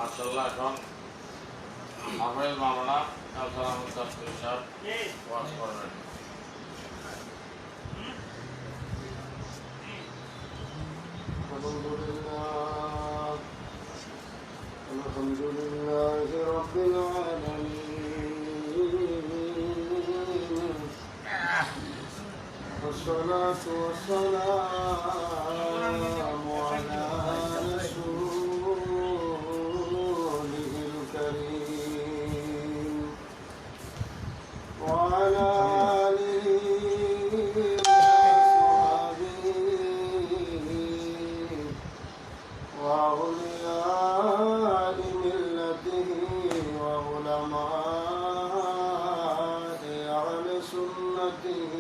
মাশাআল্লাহ এখন হাফেজ মাওলানা কাউসার আহমদ কাসরি সাহেব ওয়াজ করবেন। الحمد لله رب العالمين والصلاة والسلام على رسوله الكريم وعلى آله وصحبه وأولياء ملته وعلماء أهل سنته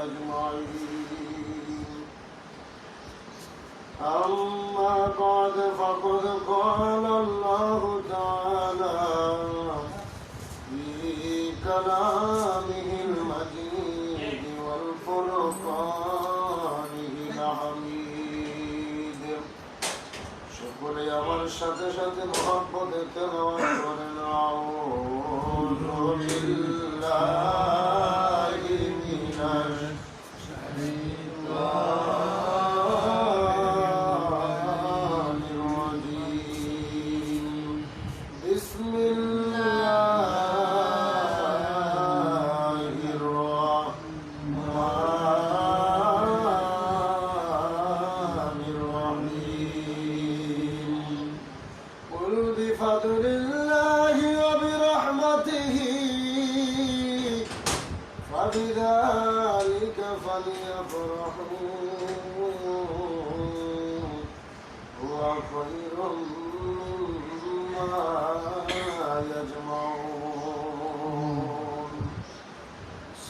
أجمعين. أما بعد فقد قال الله تعالى في كلامه المجيد والفرقانه الحميد. شكري আমার সাথে সাথে محبت তেলাওয়াত করেন আউযু বিল্লাহি মিনাশ শাইতানির রাজীম. বিসমিল্লাহির রাহমানির রাহিম. قل بفضل الله وبرحمته فبذلك فليفرحوا هو خير مما يجمعون.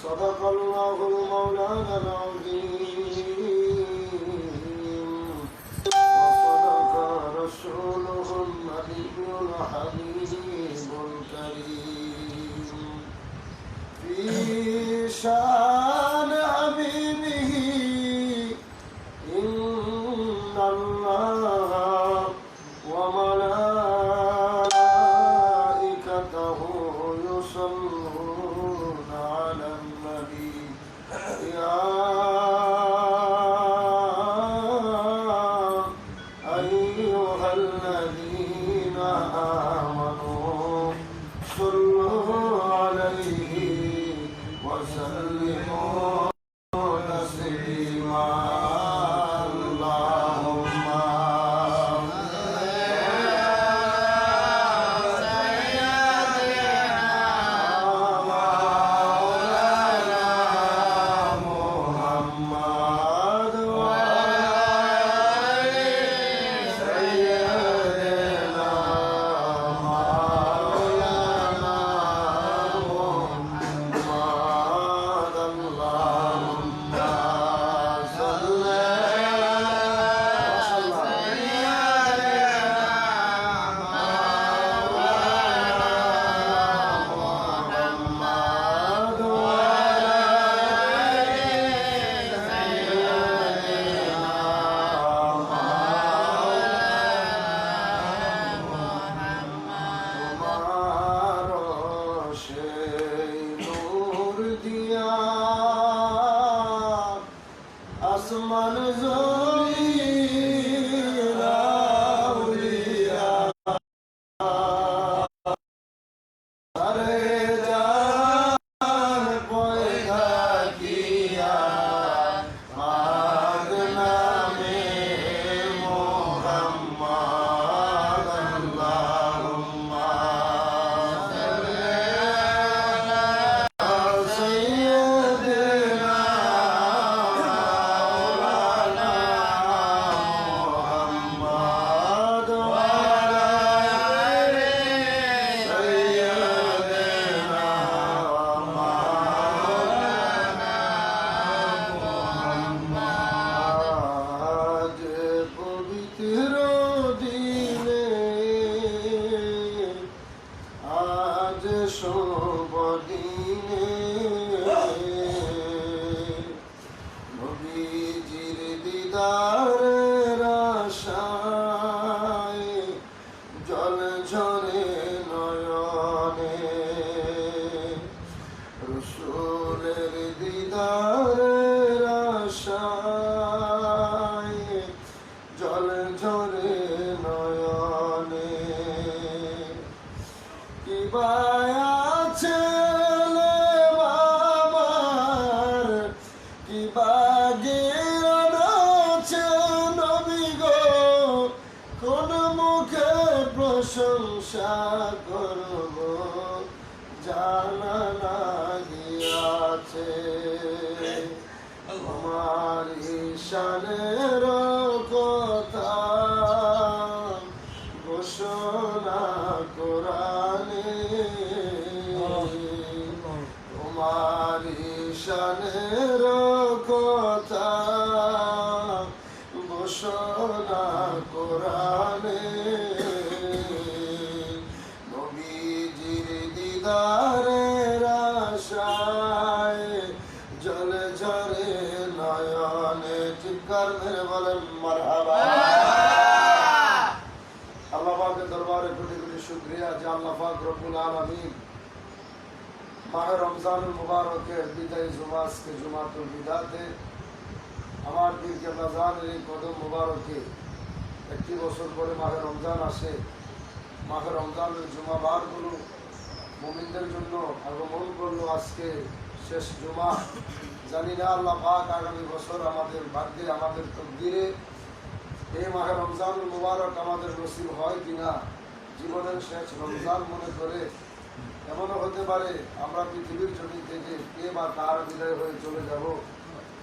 صدق الله المولانا العظيم وصدق رسوله النبي الحبيب الكريم في شان حبيبه إن الله وملائكته يصلون على النبي يا أيها الذين آمنوا صلوا عليه وسلموا تسليما. اللهم محمد وعلى سيدنا মুখে প্রশংসা করব জানা লাগিয়াছে তোমার ঈশানের কথা ঘোষণা কোরআনে তোমার ঈশানের কথা ঘোষণা কোরআনে নবীজির দিদারের আশায় জলে ঝরে নয়নে চিৎকার মেরে বলেন মারহাবা। আল্লাহ পাকের দরবারে কোটি কোটি শুকরিয়া যে আল্লাহ পাক রব্বুল আলামিন মাহে রমজানুল মুবারকের বিদায়ী জুমা আজকে জুমাতুল বিদাতে আমার পীর কেবলা জানের এই কদম মুবারকে একটি বছর পরে মাহে রমজান আসে। মাহে রমজানের জুমাবারগুলো মুমিনদের জন্য আগমন করলো আজকে শেষ জুমা। জানি না আল্লাহ পাক আগামী বছর আমাদের ভাগ্যে আমাদের তকদিরে এই মাহে রমজানুল মুবারক আমাদের নসিব হয় কিনা। জীবনের শেষ রমজান মনে করে এমনও হতে পারে আমরা পৃথিবীর জমি থেকে কে বা কার বিদায় হয়ে চলে যাব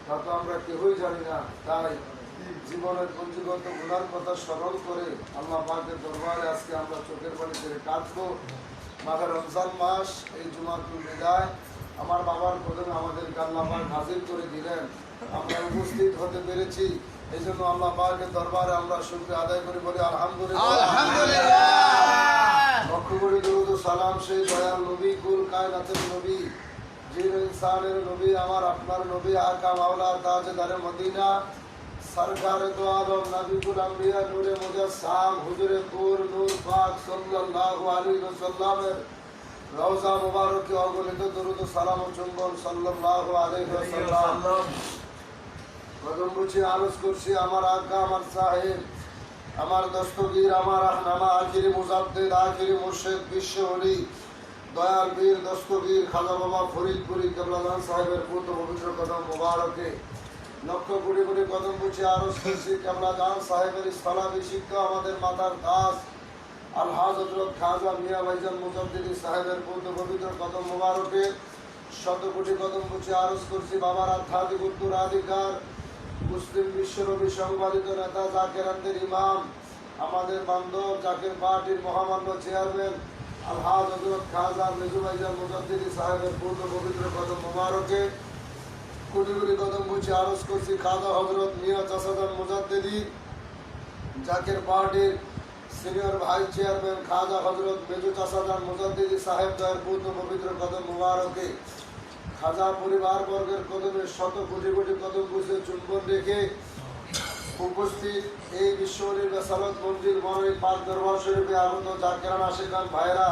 তা তো আমরা কেউই জানি না। তাই জীবনের পঞ্জীগত গুণার কথা স্মরণ করে আল্লাহ পাকের দরবারে আজকে আমরা চোখের পানি ছেড়ে কাঁদবো। মাহে রমজান মাস এই জুমাতুল বিদায় আমার বাবার কদমে আমাদেরকে আল্লাহ পাক হাজির করে দিলেন, আমরা উপস্থিত হতে পেরেছি। এই জন্য আল্লাহ পাকের দরবারে আমরা শুকরিয়া আদায় করি, বলি আলহামদুলিল্লাহ। লক্ষ কোটি দরুদ ও সালাম সেই দয়াল নবী কুল কায়নাতের নবী জিন ইনসানের নবী আমার আপনার নবী আকা মাওলা তাজদারে মদিনা সরকারে দো আলম নবীকুল আম্বিয়া নূরে মুজাসসাম হুজুরে পুর নূর পাক সাল্লাল্লাহু আলাইহি ওয়াসাল্লামের রওজা মুবারকে অগণিত দরুদ ও সালাম ও চুম্বন সাল্লাল্লাহু আলাইহি ওয়াসাল্লাম। কদম বুঝে আরজ করছি আমার আকা আমার সাহেব আমার দস্তগীর আমার রাহনামা আখিরি মুজাদ্দিদ আখিরি মুর্শিদ বিশ্ব ওলি দয়াল বীর দস্তগীর খাজা বাবা ফরিদপুরি কেবলাজান সাহেবের পূর্ণ পবিত্র কদম মুবারকে লক্ষ কোটি কোটি কদম বুঝে আরজ করছি কেবলাজান সাহেবের স্থলাভিষিক্ত আমাদের মাতার দাস আলহাজ হযরত খাজা মিয়া ভাইজান মুজাদ্দিদি সাহেবের পূর্ণ পবিত্র কদম মুবারকে শত কোটি কদম বুঝে আরজ করছি বাবার আধ্যাত্মিক উত্তরাধিকার মুসলিম বিশ্বনবী সংবাদিত নেতা জাকেরানদের ইমাম আমাদের বান্ধব জাকের পার্টির মহামান্য চেয়ারম্যান আলহাজ হযরত খাজা মেজু ভাইজান মুজাদ্দিদি সাহেবের পূর্ণ পবিত্র কদম মুবারকে কোটি কোটি কদম বুঝে আরজ করছি খাজা হযরত মিয়া চাচাজান মুজাদ্দিদি জাকের পার্টির সিনিয়র ভাইস চেয়ারম্যান খাজা হযরত মেজু চাচাজান মুজাদ্দিদি সাহেব দয়ের পূর্ণ পবিত্র কদম মুবারকে খাজা পরিবার বর্গের কদমে শত কোটি কোটি কদম বুঝে চুম্বন রেখে উপস্থিত এই বিশ্বরীর বেসালত মন্দির মনোরী পাক দরবার শরীফে আগত জাকেরান আশিকান ভাইরা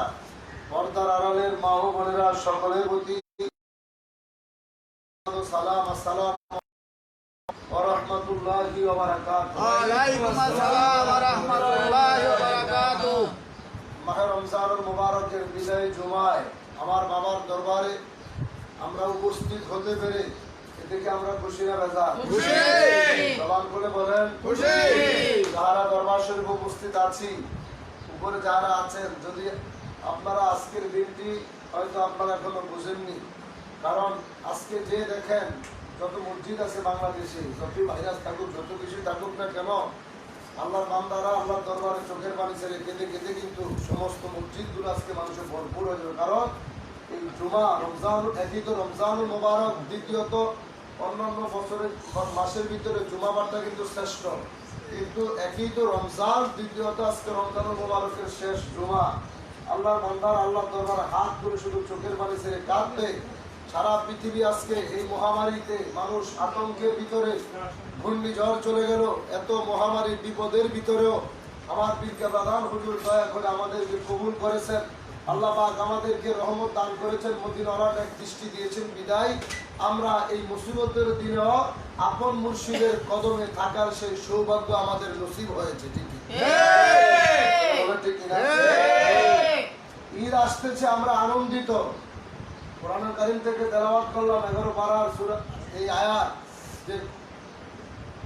পর্দার আড়ালের মা ও বোনেরা সকলের প্রতি সালাম আসসালাম ওয়া রাহমাতুল্লাহি ওয়া বারাকাতুহু। ওয়া আলাইকুম আসসালাম ওয়া রাহমাতুল্লাহি ওয়া বারাকাতুহু। মাহে রমজানুল মুবারকের বিদায়ী জুমায় আমার বাবার দরবারে আমরা উপস্থিত হতে পেরে এদিকে আমরা খুশি না বেজা? খুশি। জবান খুলে বলেন খুশি। যারা দরবার শরীফ উপস্থিত আছি উপরে যারা আছেন, যদি আপনারা আজকের দিনটি হয়তো আপনারা এখনো বুঝেননি, কারণ আজকে যে দেখেন যত মসজিদ আছে বাংলাদেশে, যতই ভাইরাস থাকুক যত কিছুই থাকুক না কেন, আল্লাহর বান্দারা আল্লাহর দরবারে চোখের পানি ছেড়ে কেঁদে কেঁদে কিন্তু সমস্ত মসজিদগুলো আজকে মানুষের ভরপুর হয়ে যাবে। কারণ এই জুমা রমজান, একই তো রমজানুল মুবারক, দ্বিতীয়ত অন্যান্য বছরের মাসের ভিতরে জুমাবারটা কিন্তু শ্রেষ্ঠ, কিন্তু একই তো রমজান, দ্বিতীয়ত আজকে রমজানুল মুবারকের শেষ জুমা। আল্লাহর বান্দার আল্লাহর দরবারে হাত করে শুধু চোখের পানি ছেড়ে কাঁদতে, সারা পৃথিবী আজকে এই মহামারীতে মানুষ আতঙ্কের ভিতরে, ঘূর্ণিঝড় চলে গেল, এত মহামারীর বিপদের ভিতরেও আমার পীর কেবলাদান হুজুর দয়া করে আমাদেরকে কবুল করেছেন। আল্লাহ পাক আমাদেরকে রহমত দান করেছেন, মদিনার এক দৃষ্টি দিয়েছেন, বিদায় আমরা এই মুসিবতের দিনেও আপন মুর্শিদের কদমে থাকার সেই সৌভাগ্য আমাদের নসিব হয়েছে। ঠিক কিনা? ঈদ আসতেছে, আমরা আনন্দিত। কোরআনুল কারীম থেকে তেলাওয়াত করলাম 11 পারার সূরা এই আয়াত, যে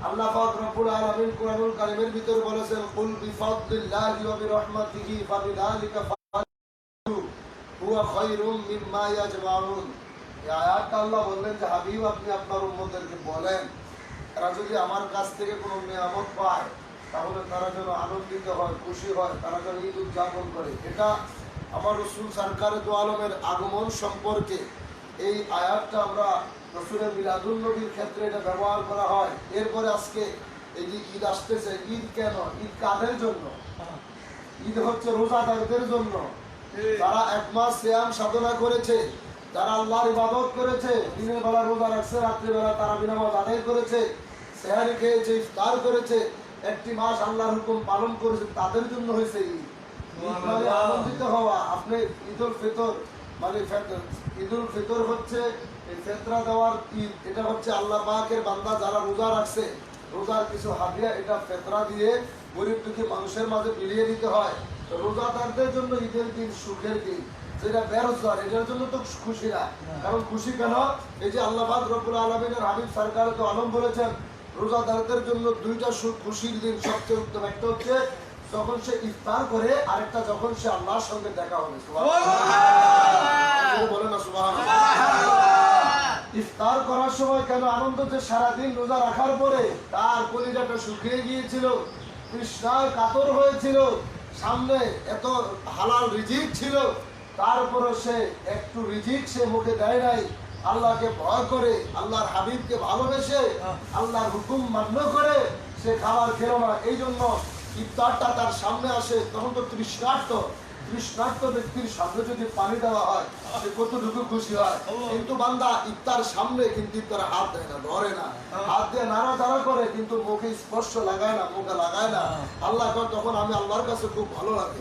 আল্লাহ পাক রব্বুল আলামিন কুরআনুল কারীমের ভিতরে বলেছেন কুল বিফাদলিল্লাহি ওয়া বিরহমাতিহি ফাবিযালিকা ফারহু হুয়া খায়রুম মিম্মা ইয়াজমাউন। এই আয়াতটা আল্লাহ বললেন যে হাবিব আপনি আপনার উম্মতদেরকে বলেন তারা যদি আমার কাছ থেকে কোনো নিয়ামত পায় তাহলে তারা যেন আনন্দিত হয়, খুশি হয়, তারা যেন ঈদ উদযাপন করে। এটা আমার রাসূল সরকারে দু আলমের আগমন সম্পর্কে এই আয়াতটা আমরা রাসূলের মিলাদুন নবীর ক্ষেত্রে এটা ব্যবহার করা হয়। এরপরে আজকে এই যে ঈদ আসতেছে, ঈদ কেন? ঈদ কাদের জন্য? ঈদ হচ্ছে রোজাদারদের জন্য, যারা এক মাস সিয়াম সাধনা করেছে, যারা আল্লাহর ইবাদত করেছে, দিনের বেলা রোজা রাখছে, রাত্রিবেলা তারাবি নামাজ আদায় করেছে, সেহরি খেয়েছে, ইফতার করেছে, একটি মাস আল্লাহর হুকুম পালন করেছে, তাদের জন্য হয়েছে ঈদ। ঈদ মানে আনন্দিত হওয়া। আপনি ঈদুল ফিতর মানে ঈদুল ফিতর হচ্ছে এই ফেতরা দেওয়ার ঈদ। এটা হচ্ছে আল্লাহ পাকের বান্দা যারা রোজা রাখছে, রোজার কিছু হাদিয়া এটা ফেতরা দিয়ে গরিব দুঃখী মানুষের মাঝে বিলিয়ে দিতে হয়। তো রোজাদারদের জন্য ঈদের দিন সুখের দিন। যেটা বেরোজগার এটার জন্য তো খুশি না। কারণ খুশি কেন? এই যে আল্লাহ পাক রব্বুল আলামিনের হাবিব সরকার তো আলম বলেছেন রোজাদারদের জন্য দুইটা খুশির দিন সবচেয়ে উত্তম। একটা হচ্ছে যখন সে ইফতার করে, আরেকটা যখন সে আল্লাহর সঙ্গে দেখা হবে। সুবহানাল্লাহ বলে না সুবহানাল্লাহ। ইফতার করার সময় কেন আনন্দ? যে সারাদিন রোজা রাখার পরে তার কলিজাটা শুকিয়ে গিয়েছিল, তৃষ্ণায় কাতর হয়েছিল, সামনে এত হালাল রিজিক ছিল, তারপরে সে একটু রিজিক সে মুখে দেয় নাই। আল্লাহকে ভয় করে, আল্লাহর হাবিবকে ভালোবেসে, আল্লাহর হুকুম মান্য করে সে খাবার খেলো না। এই জন্য ইফতারটা তার সামনে আসে, তখন তো তৃষ্ণার্ত ব্যক্তির সামনে যদি পানি দেওয়া হয় সে কতটুকু খুশি হয়। কিন্তু বান্দা ইফতার সামনে কিন্তু ইফতার হাত দেয় না, ধরে না, হাত দিয়ে নাড়াচাড়া করে, কিন্তু মুখে স্পর্শ লাগায় না, মুখে লাগায় না। আল্লাহ তখন আমি আল্লাহর কাছে খুব ভালো লাগে।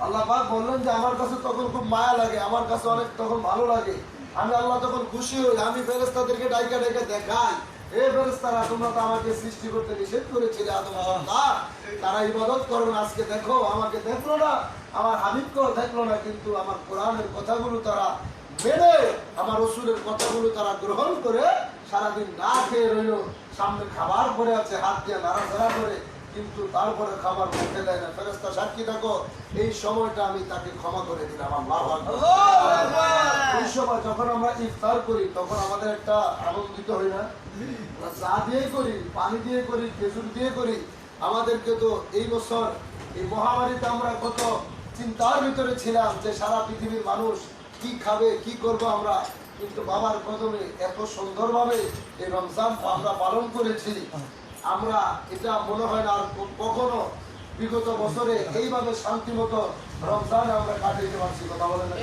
আল্লাহ পাক বললেন যে আমার কাছে তখন খুব মায়া লাগে, আমার কাছে অনেক তখন ভালো লাগে। আমি আল্লাহ তখন খুশি হই। আমি ফেরেশতাদেরকে ডাইকা ডাইকা দেখাই, এ ফেরেশতারা তোমরা তো আমাকে সৃষ্টি করতে নিষেধ করেছিলে আদম সন্তান, তারা ইবাদত করবে না, আজকে দেখো আমাকে দেখলো না, আমার হাবিবকেও দেখলো না, কিন্তু আমার কোরআনের কথাগুলো তারা মেনে, আমার রাসূলের কথাগুলো তারা গ্রহণ করে সারাদিন না খেয়ে রইল, সামনে খাবার পড়ে আছে, হাত দিয়ে নাড়াচাড়া করে, কিন্তু তারপরে খাবার মুখে দেয় না। ফেরেশতা সাক্ষী থাকো, এই সময়টা আমি তাকে ক্ষমা করে দিলাম। আল্লাহু আকবার। এই সময় যখন আমরা ইফতার করি তখন আমাদের একটা আনন্দিত হই না? চা দিয়ে করি, পানি দিয়ে করি, খেজুর দিয়ে করি। আমাদেরকে তো এই বছর এই মহামারীতে আমরা কত চিন্তার ভিতরে ছিলাম যে সারা পৃথিবীর মানুষ কি খাবে, কি করব আমরা। কিন্তু বাবার কদমে এত সুন্দরভাবে এই রমজান আমরা পালন করেছি, আমরা এটা মনে হয় না আর কখনো বিগত বছরে এইভাবে শান্তিমতো রমজানে আমরা কাটিয়ে পারছি। কথা বলেন না?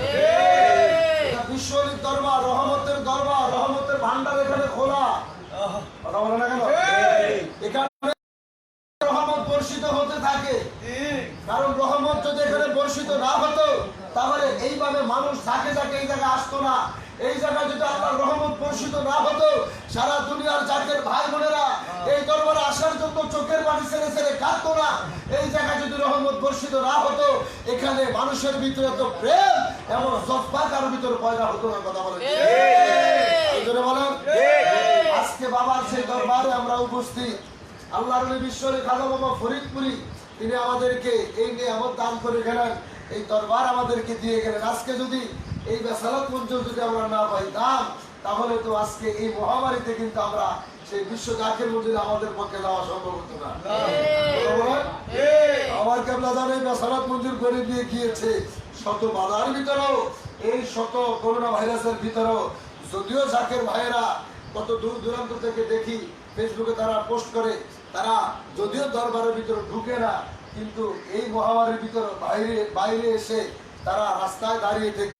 এটা বিশ্বলির দরবার, রহমতের দরবার, রহমতের ভান্ডার এখানে খোলা। কথা বলে না কেন? এখানে রহমত বর্ষিত হতে থাকে। কারণ রহমত যদি এখানে বর্ষিত না হতো তাহলে এইভাবে মানুষ ঝাঁকে ঝাঁকে এই জায়গায় আসতো না। এই জায়গায় যদি আল্লাহর রহমত বর্ষিত না হতো, সারা দুনিয়ার জাতের ভাই বোনেরা এই দরবারে আসার জন্য চোখের পানি ছেড়ে ছেড়ে কাঁদতো না। এই জায়গায় যদি রহমত বর্ষিত না হতো, এখানে মানুষের ভিতরে তো প্রেম এমন জজ্বা কারোর ভিতরে পয়দা হতো না। কথা বলেন? বলেন আজকে বাবার সেই দরবারে আমরা উপস্থিত। আল্লাহর নবী বিশ্বরে খাজা বাবা ফরিদপুরি তিনি আমাদেরকে এই নিয়ামত দান করে গেলেন, এই দরবার আমাদেরকে দিয়ে গেলেন। আজকে যদি এই বেসালাত মঞ্জুর যদি আমরা না পাই দাম, তাহলে তো আজকে এই মহামারীতে কিন্তু আমরা সেই বিশ্ব জাকের মঞ্জুরে আমাদের পক্ষে যাওয়া সম্ভব হতো না। আমার কেবলা জানে বেসালাত মঞ্জুর করে দিয়ে গিয়েছে শত বাধার ভিতরেও, এই শত করোনা ভাইরাসের ভিতরেও, যদিও জাকের ভাইয়েরা কত দূর দূরান্ত থেকে দেখি ফেসবুকে তারা পোস্ট করে, তারা যদিও দরবারের ভিতরে ঢুকে না, কিন্তু এই মহামারীর ভিতরে বাইরে এসে তারা রাস্তায় দাঁড়িয়ে থেকে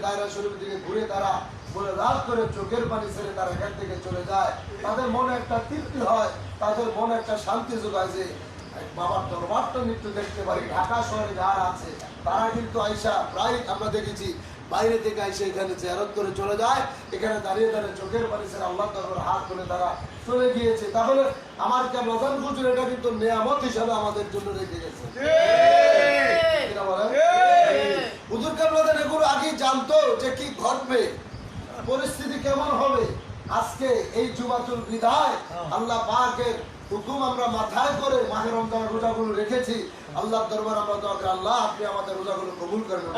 দায়রা শরীফ দিকে ঘুরে তারা বলে রাত করে চোখের পানি ছেড়ে তারা এখান থেকে চলে যায়। তাদের মনে একটা তৃপ্তি হয়, তাদের মনে একটা শান্তি যোগায় যে বাবার দরবারটা নিত্য দেখতে পারি। ঢাকা শহরে যারা আছে তারা কিন্তু আইসা প্রায় আমরা দেখেছি বাইরে থেকে আইসে এখানে জিয়ারত করে চলে যায়, এখানে দাঁড়িয়ে দাঁড়িয়ে চোখের পানি ছেড়ে আল্লাহ তাআলার হাত ধরে তারা চলে গিয়েছে। তাহলে আমার রমজান হুজুর এটা কিন্তু নিয়ামত হিসাবে আমাদের জন্য রেখে গেছে। হুজুর কেবলাদের এগুলো আগেই জানতো যে কি ঘটবে, পরিস্থিতি কেমন হবে? আজকে এই জুমাতুল বিদায় আল্লাহ পাকের হুকুম আমরা মাথায় করে মাহে রমজানের রোজাগুলো রেখেছি। আল্লাহর দরবার আমরা দোয়া করি, আল্লাহ আপনি আমাদের রোজাগুলো কবুল করবেন।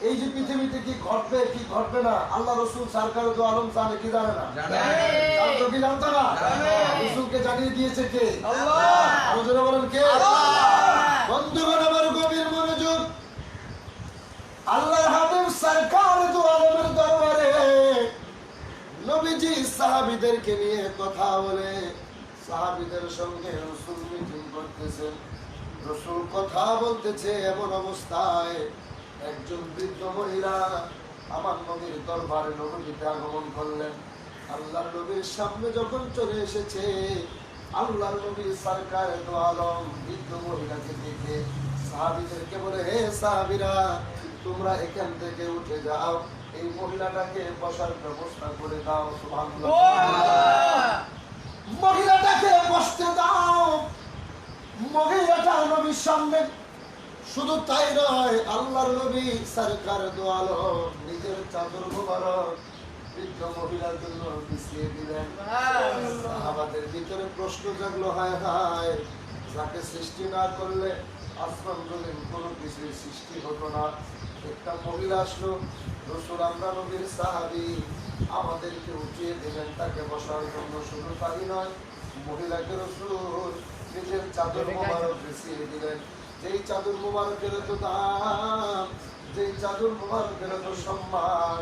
এই যে পৃথিবীতে কি ঘটবে কি ঘটবে না, আল্লাহ রসুল সরকার দু আলম জানে কি জানে না? জানতো কি জানতো না? রসুলকে জানিয়ে দিয়েছে কে? আলোচনা বলেন কে? বন্ধুগণ আমার গভীর মনোযোগ, আল্লাহর হাবিব সরকার দু আলমের দরবারে নবীজি সাহাবীদেরকে নিয়ে কথা বলে, সাহাবীদের সঙ্গে রসুল মিটিং করতেছেন, রসুল কথা বলতেছে। এমন অবস্থায় একজন বৃদ্ধ মহিলা আমার নবীর দরবারে নবীতে আগমন করলেন। আল্লাহর নবীর সামনে যখন চলে এসেছে, আল্লাহর নবী সরকার দু আলম বৃদ্ধ মহিলাকে দেখে সাহাবীদেরকে বলে, হে সাহাবীরা, তোমরা এখান থেকে উঠে যাও, এই মহিলাটাকে বসার ব্যবস্থা করে দাও। সুবহানাল্লাহ। মহিলাটাকে বসতে দাও। মহিলাটা নবীর সামনে, শুধু তাই নয়, আল্লাহর নবী সরকার দু আলম নিজের চাদর মোবারক বৃদ্ধ মহিলার জন্য বিছিয়ে দিলেন। সাহাবাদের ভিতরে প্রশ্ন জাগলো, হায় হায়, যাকে সৃষ্টি না করলে আসমান জমিন কোনো কিছুর সৃষ্টি হতো না। একটা মহিলা আসলো, রসুল আমরা নবীর সাহাবী, আমাদেরকে উঠিয়ে দিলেন তাকে বসার জন্য। শুধু তাই নয়, মহিলাকে রসুল নিজের চাদর মোবারক বিছিয়ে দিলেন। যেই চাদর মোবারকের তো দাম, যেই চাদর মোবারকের তো সম্মান,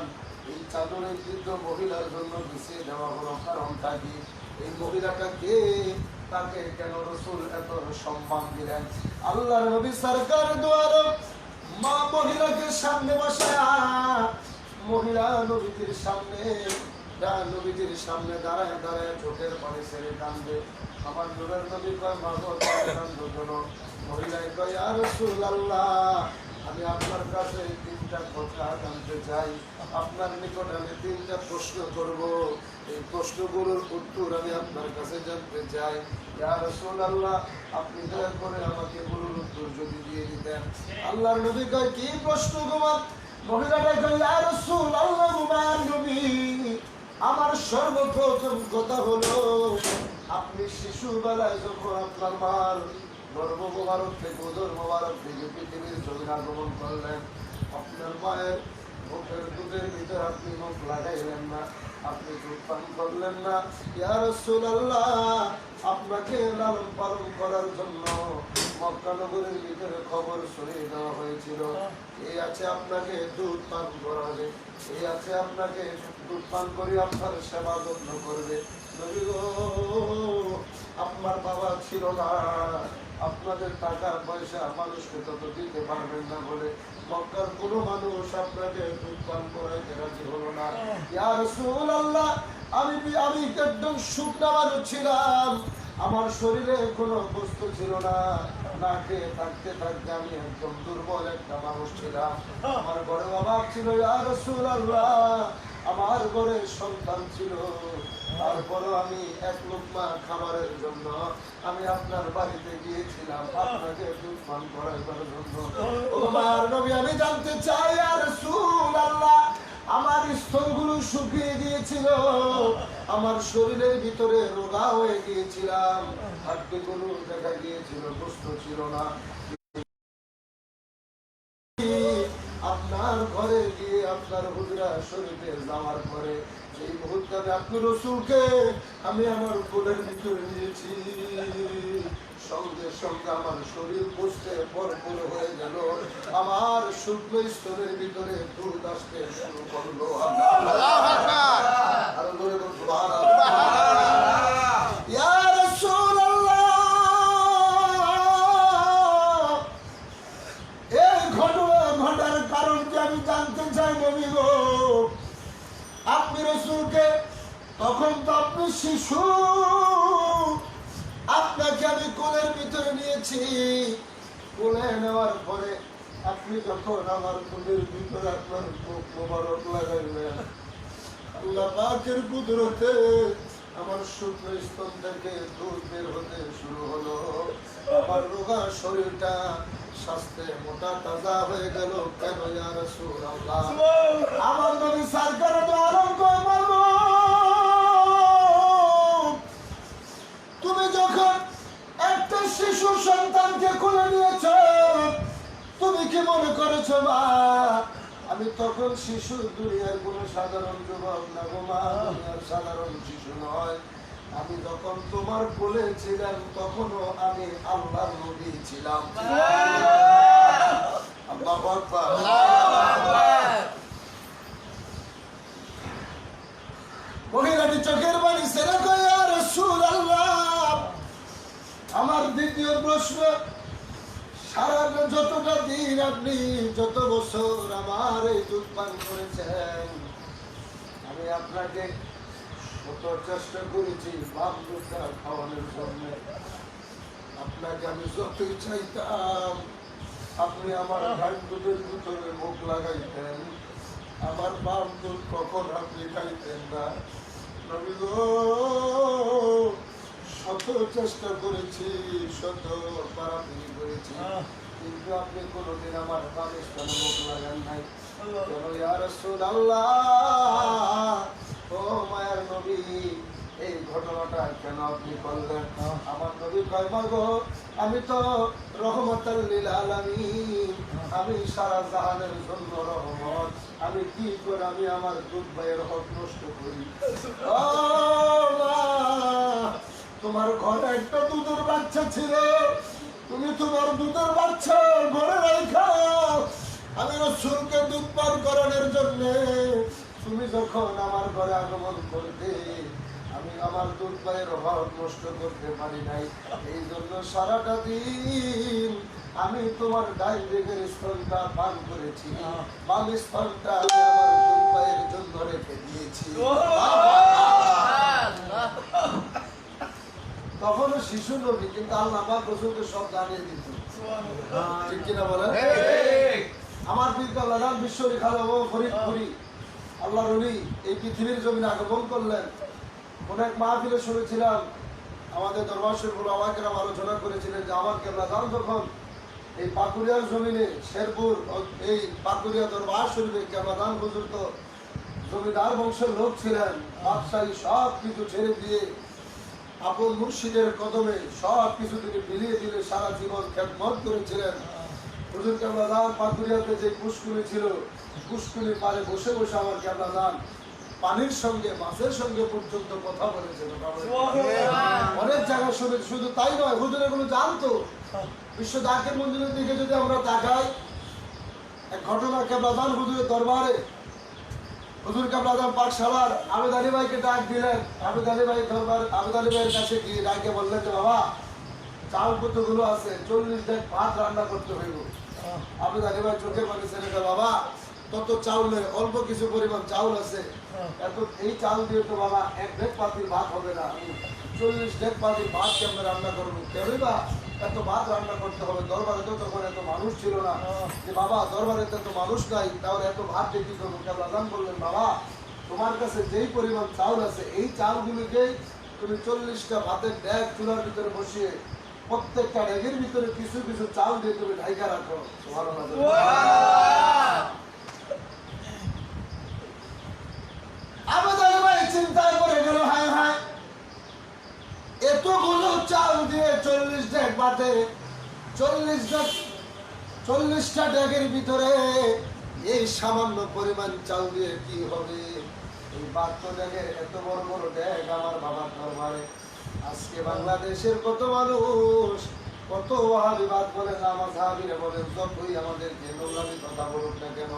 এই চাদরে বৃদ্ধ মহিলার জন্য বিছিয়ে দেওয়া হলো। কারণটা কি? এই মহিলাটা কে? তাকে কেন রসুল এত সম্মান দিলেন? আল্লাহর নবী সরকার দু আলম মা মহিলাকে সামনে বসায়া, মহিলা নবীজির সামনে নবীজির সামনে দাঁড়ায় দাঁড়ায় চোখের পানি ছেড়ে কান্দে। আমার নূরের নবী কয়, মা গো কান্দো কেন? মহিলায় কয়, ইয়া রাসূলুল্লাহ, আমি আপনার কাছে তিনটা কথা জানতে চাই, আপনার নিকট আমি তিনটা প্রশ্ন করব, এই প্রশ্নগুলোর উত্তর আমি আপনার কাছে জানতে চাই। ইয়া রাসূলুল্লাহ, আপনি দয়া করে আমাকে এগুলোর উত্তর যদি দিয়ে দিতেন। আল্লাহর নবী কয়, কি প্রশ্ন গো? মহিলাটা কয়, ইয়া রাসূলুল্লাহ, আমার নবী, আমার সর্বপ্রথম কথা হলো, আপনি শিশুবেলায় যখন আপনার মার গর্ভ মোবারক থেকে উদর মোবারক থেকে পৃথিবীর জমিন আগমন করলেন, আপনার মায়ের মুখের দুধের ভিতর আপনি মুখ লাগাইলেন না, আপনি দুধ পান করলেন না। ইয়া রাসূলুল্লাহ, আপনাকে লালন পালন করার জন্য মক্কা নগরীর ভিতরে খবর ছড়িয়ে দেওয়া হয়েছিল, এই আছে আপনাকে দুধ পান করাবে, এই আছে আপনাকে দুধ পান করে আপনার সেবা যত্ন করবে। নবী গো, আপনার বাবা ছিল না, আপনাদের টাকা পয়সা মানুষকে তত দিতে পারবেন না বলে মক্কার কোনো মানুষ আপনাকে দুধ পান করাইতে রাজি হলো না। ইয়া রাসূলুল্লাহ, আমি একদম শুকনা মানুষ ছিলাম, আমার শরীরে কোনো বস্তু ছিল না, না খেয়ে থাকতে থাকতে আমি একদম দুর্বল একটা মানুষ ছিলাম। আমার ঘরে অভাব ছিল, ইয়া রাসূলুল্লাহ, আমার ঘরে সন্তান ছিল, তারপরও আমি এক লোকমা খাবারের জন্য আমি আপনার বাড়িতে গিয়েছিলাম আপনাকে দুধ পান করাইবার জন্য। আমার নবী, আমি জানতে চাই, ইয়া রাসূলুল্লাহ, আমার স্থলগুলো শুকিয়ে গিয়েছিল, আমার শরীরের ভিতরে রোগা হয়ে গিয়েছিলাম, হাড্ডিগুলো দেখা গিয়েছিল, গোস্ত ছিল না। আপনার ঘরে গিয়ে আপনার হুজরা শরীফে যাওয়ার পরে সেই মুহূর্তে আপনি রসুলকে আমি আমার কোলের ভিতরে নিয়েছি, সঙ্গে সঙ্গে আমার শরীর পুষতে ভরপুর হয়ে গেল, আমার শুকনো স্তরের ভিতরে দুধ আসতে শুরু করলো। আরো ধরে বলবো, ইয়া রাসূলুল্লাহ, এই ঘটনা ঘটার কারণ কি আমি জানতে চাই নবী গো। আপনি রসুলকে, তখন তো আপনি শিশু, আপনাকে আমি কোলের ভিতরে নিয়েছি, কোলে নেওয়ার পরে আপনি যখন আমার কোলের ভিতরে আপনার মুখ মোবারক লাগাইলেন, আল্লাহ পাকের কুদরতে আমার শুকনো স্তন থেকে দুধ বের হতে শুরু হলো, আমার রোগা শরীরটা স্বাস্থ্যে মোটা তাজা হয়ে গেল কেন ইয়া রাসূলুল্লাহ? আমার নবী সরকার তো আরম্ভ করবো, তুমি যখন একটা শিশু সন্তানকে কোলে নিয়েছ, তুমি কি মনে করেছো মা আমি তখন শিশু, দুনিয়ার কোন সাধারণ যুবক না গো মা, দুনিয়ার সাধারণ শিশু নয়। আমি যখন তোমার কোলে ছিলাম তখনও আমি আল্লাহর নবী ছিলাম। আল্লাহু আকবার। মহিলাটি চোখের পানি ছেড়ে কয় ইয়া রাসূলুল্লাহ, আমার দ্বিতীয় প্রশ্ন, সারা যতটা দিন আপনি যত বছর আমার এই দুধ পান করেছেন, আমি আপনাকে কত চেষ্টা করেছি বাপ দুধটা খাওয়ানোর জন্য। আপনাকে আমি যতই চাইতাম আপনি আমার ডান দুধের ভিতরে মুখ লাগাইতেন, আমার বাপ দুধ কখন আপনি খাইতেন না। নবী গো, শত চেষ্টা করেছি, শত পারাপারি করেছি, কিন্তু আপনি কোনোদিন আমার বামের স্থানে মুখ লাগান নাই। কেন ইয়া রাসূলুল্লাহ? ও মায়ার নবী, এই ঘটনাটা কেন আপনি করলেন? আমার নবী কয় মা গো, আমি তো রহমতাল লিল আলামিন, আমি সারা জাহানের জন্য রহমত, আমি কি করে আমি আমার দুধ ভাইয়ের হক নষ্ট করি? ও মা, তোমার ঘরে একটা দুধের বাচ্চা ছিল, তুমি তোমার দুধের বাচ্চা ঘরে রাখা, আমি রাসূলকে দুধ পান করানোর জন্য তুমি যখন আমার ঘরে আগমন করতে, আমি আমার দুধ পায়ের হক নষ্ট করতে পারি নাই। এই জন্য সারাটা দিন আমি তোমার ডাইন দিকের স্তনটা পান করেছি, বাম স্তনটা আমি আমার দুধ পায়ের জন্য রেখে দিয়েছি। তখনও শিশু নবী, কিন্তু আল্লাহ পাক রাসূলকে সব জানিয়ে দিত। ঠিক কিনা বলেন? আমার পীর আল্লাহ বিশ্বরী খাজা বাবা ফরিদপুরি আল্লাহর ওলি এই পৃথিবীর জমিনে আগমন করলেন। অনেক মাহফিলে শুনেছিলাম, আমাদের দরবার শরীফুল আওয়াকেরাম আলোচনা করেছিলেন যে আমার কেবলা দান যখন এই পাকুড়িয়ার জমিনে শেরপুর, এই পাকুড়িয়া দরবার শরীফে কেবলা দান হুজুর তো জমিদার বংশের লোক ছিলেন, বাদশাহী সব কিছু ছেড়ে দিয়ে আপন মুর্শিদের কদমে সব কিছু তিনি বিলিয়ে দিলে সারা জীবন খেদমত করেছিলেন। হুজুর কেবলা দান পাকুড়িয়াতে যে পুষ্কুনি ছিল, পুষ্কুনি পারে বসে বসে আমার কেবলা দান পানির সঙ্গে মাছের সঙ্গে পর্যন্ত কথা বলেছেন। অনেক জায়গায় শুনে, শুধু তাই নয়, হুজুর এগুলো জানতো। বিশ্ব জাকির মন্দিরের দিকে যদি আমরা তাকাই, এক ঘটনা কেবলা দান হুজুরের দরবারে, হুজুর কেবলা দান পাঠশালার আবেদ আলী ভাইকে ডাক দিলেন। আবেদ আলী ভাই দরবার, আবেদ আলী ভাইয়ের কাছে গিয়ে ডাকে বললেন যে বাবা, চাল কতগুলো আছে, 40 ডেক ভাত রান্না করতে হইব। আবেদ আলী ভাই চোখে পানি ছেড়ে বাবা, তত চাউল নেই, অল্প কিছু পরিমাণ চাউল আছে, এত এই চাল দিয়ে তো বাবা 1 ডেক পাতির ভাত হবে না, 40 ডেক পাতির ভাত কেমন রান্না করবো? কেনই বা এত ভাত রান্না করতে হবে? দরবারে তো তখন এত মানুষ ছিল না যে বাবা, দরবারে তো মানুষ নাই, তাহলে এত ভাত দিয়ে কি করবো? কেবলা দান বললেন বাবা, তোমার কাছে যেই পরিমাণ চাউল আছে, এই চাউলগুলিকে তুমি 40টা ভাতের ডেক চুলার ভিতরে বসিয়ে প্রত্যেকটা ডেগের ভিতরে কিছু কিছু চাউল দিয়ে তুমি ঢাইকা রাখো। চিন্তা করে গেল, হায় হায়, এতগুলো চাল দিয়ে 40 ডেক ভাতে, 40টা ডেগের ভিতরে এই সামান্য পরিমাণ চাল দিয়ে কি হবে? এই 72 ডেগের এত বড় বড় ডেগ আমার বাবার দরবারে। আজকে বাংলাদেশের কত মানুষ, কত ওয়াহাবিবাদ বলেন, আমাজহাবিরা বলেন, যতই আমাদেরকে নোংরামি কথা বলুক না কেন,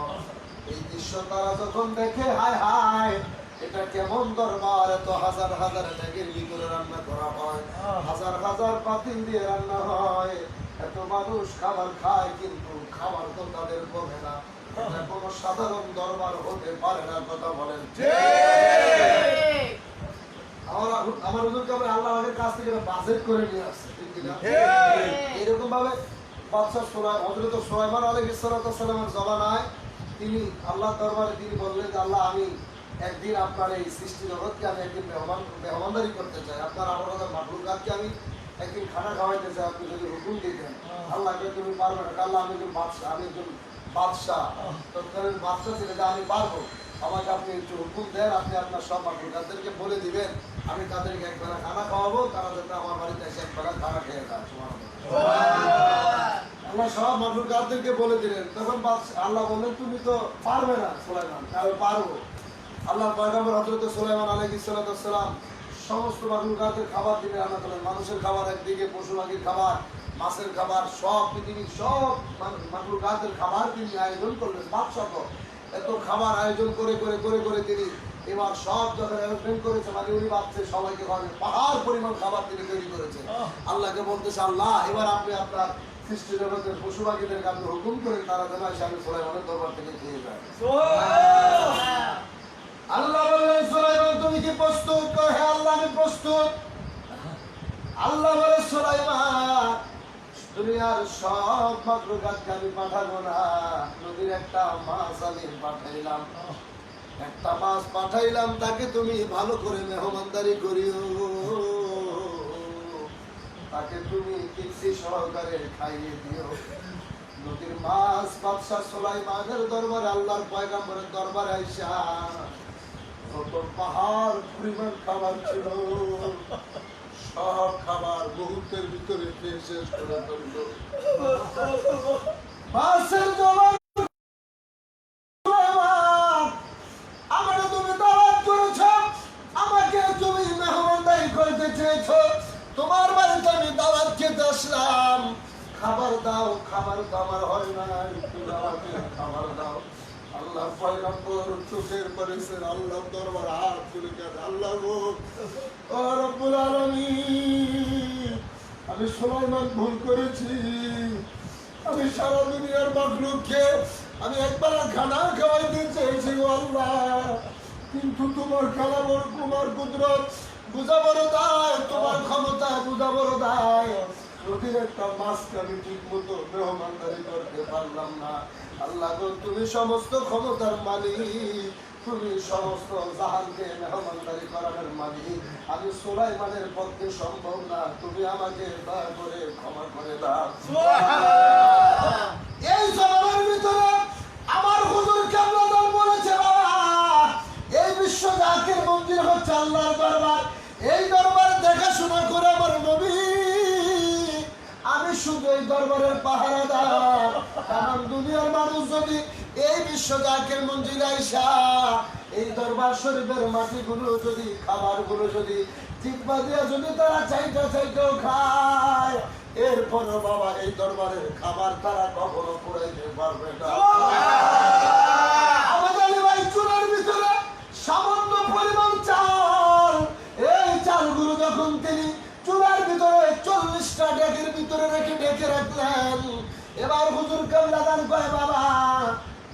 এই দৃশ্য তারা যখন দেখে, হায় হায়, এটা কেমন দরবার, এত হাজার হাজার ডেগের ভিতরে রান্না করা হয়, হাজার হাজার পাতিল দিয়ে রান্না হয়, এত মানুষ খাবার খায়, কিন্তু খাবার তো তাদের কমে না। এটা কোনো সাধারণ দরবার হতে পারে না। কথা বলেন আমার হুজুরকে আমরা আল্লাহ আমাদের কাছ থেকে বাজেট করে নিয়ে আসছে, ঠিক কিনা? এরকম ভাবে বাদশা হযরত সুলাইমান আলাইহিস সালামের জমানায় তিনি আল্লাহ দরবারে তিনি বললেন যে আল্লাহ, আমি একদিন আপনার এই সৃষ্টি জগৎকে আমি একদিন মেহমানদারি করতে চাই, আপনার 18,000 মাখলুকাতকে আমি একদিন খানা খাওয়াইতেছে, আপনি যদি হুকুম দিতেন আল্লাহকে তুমি পারবে না, আল্লাহ আমি একজন বাদশাহ, আমি একজন বাদশাহ, তৎকালীন বাদশাহ ছিল যে আমি পারবো, আমাকে আপনি একটু হুকুম দেন, আপনি আপনার সব মাকলুকাতদেরকে বলে দিবেন, আমি তাদেরকে একবেলা খানা খাওয়াবো, তারা যাতে আমার বাড়িতে এসে একবেলা খানা খেয়ে যায়। আল্লাহ সব মাকলুকাতদেরকে বলে দিলেন। তখন আল্লাহ বললেন তুমি তো পারবে না সুলাইমান, আমি পারবো। আল্লাহ পয়গম্বর হযরত সুলাইমান আলাইহিস সালাম সমস্ত মাকলুকাতের খাবার তিনি রান্না করলেন। মানুষের খাবার একদিকে, পশু পাখির খাবার, মাছের খাবার, সব পৃথিবীর সব মাকলুকাতের খাবার তিনি আয়োজন করলেন। বাদশাহ এত খাবার আয়োজন করে করে করে করে তিনি এবার সব যখন অ্যারেঞ্জমেন্ট করেছে, মানে উনি ভাবছে সবাইকে খাওয়াবেন, পাহাড় পরিমাণ খাবার তিনি তৈরি করেছেন। আল্লাহকে বলতেছে আল্লাহ এবার আপনি আপনার সৃষ্টি জগতের পশু পাখিদেরকে আপনি হুকুম করেন, তারা যেন এসে আমি সুলাইমানের দরবার থেকে খেয়ে যায়। আল্লাহ বললেন সুলাইমান তুমি কি প্রস্তুত? হ্যাঁ আল্লাহ আমি প্রস্তুত। আল্লাহ বলে সুলাইমান দুনিয়ার সব মাকলুকাতকে আমি পাঠাবো না, নদীর একটা মাছ আমি পাঠাইলাম, একটা মাছ পাঠাইলাম, তাকে তুমি ভালো করে মেহমানদারি করিও, তাকে তুমি তৃপ্তি সহকারে খাইয়ে দিও। নদীর মাছ বাদশাহ সুলাইমানের দরবারে, আল্লাহর পয়গম্বরের দরবারে আইসা কত পাহাড় পরিমাণ খাবার ছিল, সব খাবার মুহূর্তের ভিতরে খেয়ে শেষ করে ফেলল। মাছের জবাব আমাকে তুমি দাওয়াত করেছ, আমাকে তুমি মেহমানদারি করতে চেয়েছ, তোমার বাড়িতে আমি দাওয়াত খেতে আসলাম, খাবার দাও, খাবার তো আমার হয় না, তুমি আমাকে খাবার দাও। আল্লাহ পয়গম্বর চোখের পরেছেন, আল্লাহ দরবার হাত তুলে কেন, আল্লাহ গো ও রব্বুল আলামিন আমি সুলাইমান ভুল করেছি, আমি সারা দুনিয়ার মাখলুককে আমি একবার খানা খাওয়াইতে চেয়েছি গো আল্লাহ, কিন্তু তোমার খেলা বড়, তোমার কুদরত বুঝা বড় দায়, তোমার ক্ষমতা বুঝা বড় দায়, নদীর একটা মাছকে আমি ঠিক মতো মেহমানদারি করতে পারলাম না। আল্লাহ গো তুমি সমস্ত ক্ষমতার মালিক, তুমি সমস্ত জাহানকে মেহমানদারি করার মালিক, আমি সুলাইমানের পক্ষে সম্ভব না, তুমি আমাকে দয়া করে ক্ষমা করে দাও। এই জমানার ভিতরে আমার হুজুর কেবলাদার বলেছে বাবা এই বিশ্ব জাকের মন্দির হচ্ছে আল্লাহর দরবার, এই দরবার দেখাশোনা করে আমার নবী, আমি শুধু এই দরবারের পাহারাদার। কারণ দুনিয়ার মানুষ যদি এই বিশ্ব জাকের মন্দির আইসা এই দরবার শরীফের মাটিগুলো যদি, খাবারগুলো যদি জিহ্বা দিয়া যদি তারা চাইতেও খায়, এরপরও বাবা এই দরবারের খাবার তারা কখনো পুরাইতে পারবে না। আমাদের ভাই চুলার ভিতরে সামান্য পরিমাণ চাল, এই চালগুলো যখন তিনি চুলার ভিতরে 40টা ডেকের ভিতরে রেখে ঢেকে রাখলেন, এবার হুজুর কেবলাদান কয় বাবা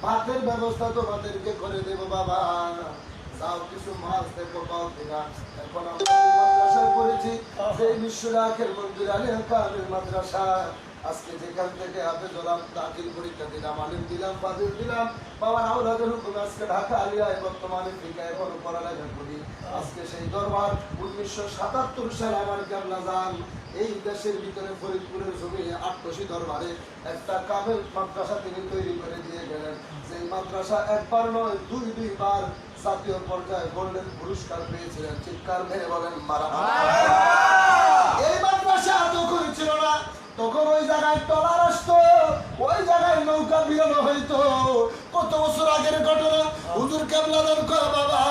ভাতের ব্যবস্থা তোমাদেরকে করে দেব বাবা, যাও কিছু মাছ দেখো পাও কিনা। এখন আমরা মাদ্রাসায় পড়েছি, সেই বিশ্ব জাকের মন্দির আলিয়া কামিল মাদ্রাসা, আজকে যেখান থেকে হাফেজুল দাখিল পরীক্ষা দিলাম, আলিম দিলাম, ফাজিল দিলাম, বাবার আওলাদের হুকুমে আজকে ঢাকা আলিয়ায় বর্তমানে ফিকা এখনো পড়ালেখা করি। আজকে সেই দরবার 1977 সালে আমার কেবলাদান এই দেশের ভিতরে ফরিদপুরের জমি ৮০ দরবারে একটা কামেল মাদ্রাসা তিনি তৈরি করে দিয়ে গেলেন। সেই মাদ্রাসা একবার নয় দুইবার জাতীয় পর্যায়ে গোল্ডেন পুরস্কার পেয়েছিলেন। চিৎকার মেরে বলেন মারহাবা। এই মাদ্রাসা যখন ছিল না তখন ওই জায়গায় ট্রলার আসতো, ওই জায়গায় নৌকা বিরানো হইতো। কত বছর আগের ঘটনা। হুজুর কেবলাদান কয় বাবা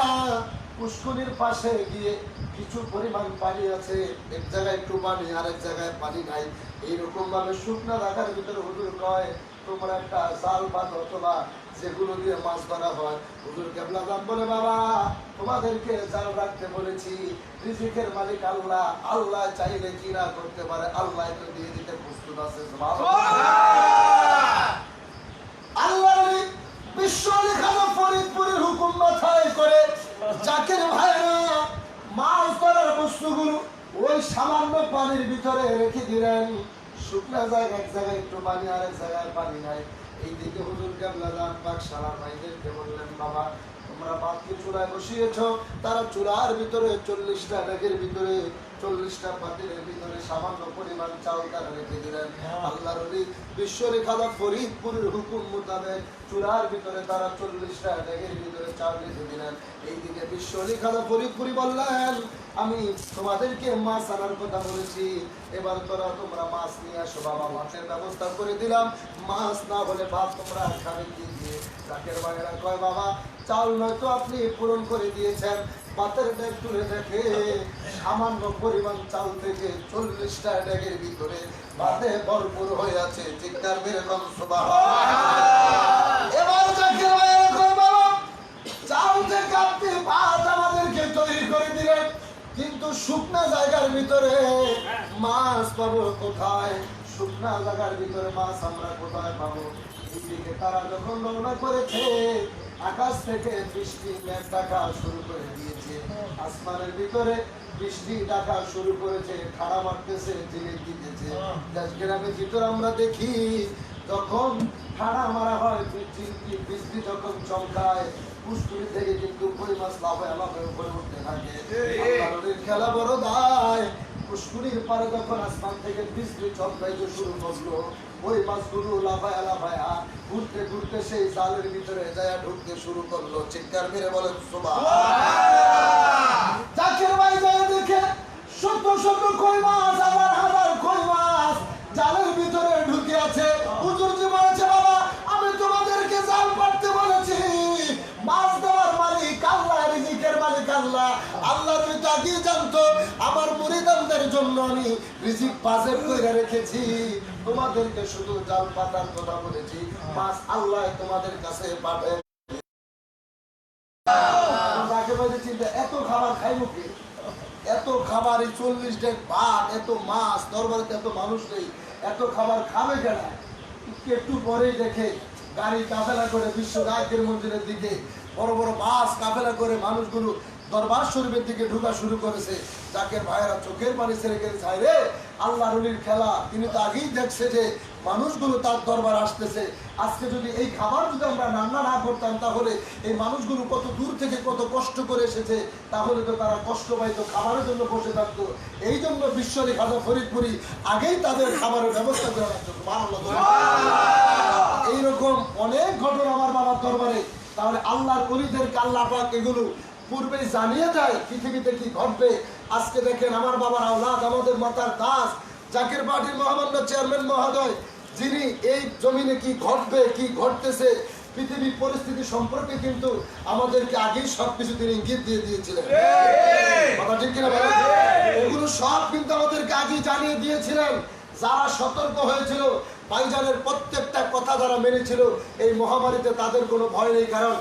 পুষ্করির পাশে গিয়ে কিছু পরিমাণ পানি আছে, এক জায়গায় একটু পানি আর এক জায়গায় পানি নাই, এইরকম ভাবে শুকনা রাখার ভিতরে হুজুর কয় তোমরা একটা জাল পাত অথবা যেগুলো দিয়ে মাছ ধরা হয়। হুজুর কেবলাদান বলে বাবা তোমাদেরকে জাল রাখতে বলেছি, রিজিকের মালিক আল্লাহ, আল্লাহ চাইলে কি না করতে পারে, আল্লাহ তো দিয়ে দিতে প্রস্তুত আছে। আল্লাহ বিশ্ব লিখানো ফরিদপুরের হুকুম মাথায় করে জাকের ভাইরা মাছ ধরার বস্তুগুলো ওই সামান্য পানির ভিতরে রেখে দিলেন। শুকনা জায়গায় এক জায়গায় একটু পানি আর এক জায়গায় পানি নাই। এইদিকে হুজুর কেবলাদান পাক সারা ভাইদেরকে বললেন বাবা তোমরা ভাতকে চুলায় বসিয়েছ, তারা চুলার ভিতরে 40টা ডেকের ভিতরে 40টা পাতিলের ভিতরে সামান্য পরিমাণ চাল তারা রেখে দিলেন। আল্লাহর ওলি বিশ্বরে খাদা ফরিদপুরের হুকুম মোতাবেক চূড়ার ভিতরে তারা 40টা ডেগের ভিতরে চাল রেখে দিলেন। এইদিকে বিশ্বরে খাদা ফরিদপুরি বললেন, আমি তোমাদেরকে মাছ আনার কথা বলেছি, এবার তোমরা মাছ নিয়ে আসো বাবা। মাছের ব্যবস্থা করে দিলাম, মাছ না হলে ভাত তোমরা খাবে কি দিয়ে? জাকের ভাইয়েরা কয়, বাবা চাল নয়তো আপনি পূরণ করে দিয়েছেন। ভাতের ব্যাগ তুলে দেখে সামান্য পরিমাণ চাল থেকে 40টা ডেগের ভিতরে ভাতে ভরপুর হয়ে আছে। চিৎকার মেরে বল সুবহানাল্লাহ। এবার জাকের ভাইয়েরা কয়, বাবা চাল থেকে আপনি ভাত আমাদেরকে তৈরি করে দিলেন, কিন্তু শুকনা জায়গার ভিতরে মাছ পাবো কোথায়? শুকনা জায়গার ভিতরে মাছ আমরা কোথায় পাবো? এইদিকে তারা যখন রওনা করেছে, আকাশ থেকে বৃষ্টি মেঘ ডাকা শুরু করে দিয়েছে। আসমানের ভিতরে বৃষ্টি ডাকা শুরু করেছে, খাড়া মারতেছে, ঝিলিক দিতেছে। গ্রামের ভিতরে আমরা দেখি যখন খাড়া মারা হয়, বৃষ্টি যখন চমকায়, পুষ্কুরি থেকে কিন্তু কই মাছ লাফায় লাফায় উপরে উঠতে থাকে। আল্লাহর খেলা বড় দায়। পুষ্কুরির পারে যখন আসমান থেকে বৃষ্টি চমকাইতে শুরু করলো, ওই মাছগুলো লাফায়া লাফায়া ঘুরতে ঘুরতে সেই জালের ভিতরে যায় ঢুকতে শুরু করলো। চিৎকার মেরে বলেন সুবহানাল্লাহ। জাকের ভাই যায় দেখে শত শত কই মাছ, হাজার হাজার কই মাছ জালের ভিতরে ঢুকে আছে। হুজুরজি বলেছে, বাবা আমি তোমাদেরকে জাল পাততে বলেছি, মাছ দেওয়ার মালিক আল্লাহ, রিজিকের মালিক আল্লাহ। আল্লাহর কি জানতো আমার মুরিদানদের জন্য আমি রিজিক বাজেট করে রেখেছি, তোমাদেরকে শুধু জাল পাতার কথা বলেছি, মাছ আল্লাহ তোমাদের কাছে পাঠায়। চিন্তা, এত খাবার খাইবো কি? এত খাবার, 40 ডেক ভাত, এত মাছ, দরবারে এত মানুষ নেই, এত খাবার খাবে কেনা? একটু পরেই দেখে গাড়ি কাফেলা করে বিশ্ব গায়কের মন্দিরের দিকে বড় বড় বাস কাফেলা করে মানুষগুলো দরবার শরীফের দিকে ঢোকা শুরু করেছে। জাকের ভাইয়েরা চোখের পানি ছেড়ে গেছে, রে আল্লাহর ওলির খেলা। তিনি তো আগেই দেখছে যে মানুষগুলো তার দরবার আসতেছে। আজকে যদি এই খাবার যদি আমরা রান্না না করতাম, তাহলে এই মানুষগুলো কত দূর থেকে কত কষ্ট করে এসেছে, তাহলে তো তারা কষ্ট পাইতো, খাবারের জন্য বসে থাকতো। এই জন্য বিশ্বরে খাজা ফরিদপুরি আগেই তাদের খাবারের ব্যবস্থা করে রাখতো। এইরকম অনেক ঘটনা আমার বাবার দরবারে। তাহলে আল্লাহর ওলিদেরকে আল্লাহ পাক এগুলো পূর্বে জানিয়ে দেয় পৃথিবীতে কি ঘটবে। আজকে দেখেন আমার বাবার আওলাদ, আমাদের মাতার দাস, জাকের পার্টির মহামান্য চেয়ারম্যান মহোদয়, যিনি এই জমিনে কি ঘটবে, কি ঘটতেছে, পৃথিবীর পরিস্থিতি সম্পর্কে কিন্তু আমাদেরকে আগেই সবকিছু তিনি ইঙ্গিত দিয়ে দিয়েছিলেন। কথা ঠিক কিনা বলেন? এগুলো সব কিন্তু আমাদেরকে আগেই জানিয়ে দিয়েছিলেন। যারা সতর্ক হয়েছিল, ভাইজানের প্রত্যেকটা কথা যারা মেনেছিল, এই মহামারীতে তাদের কোনো ভয় নেই। কারণ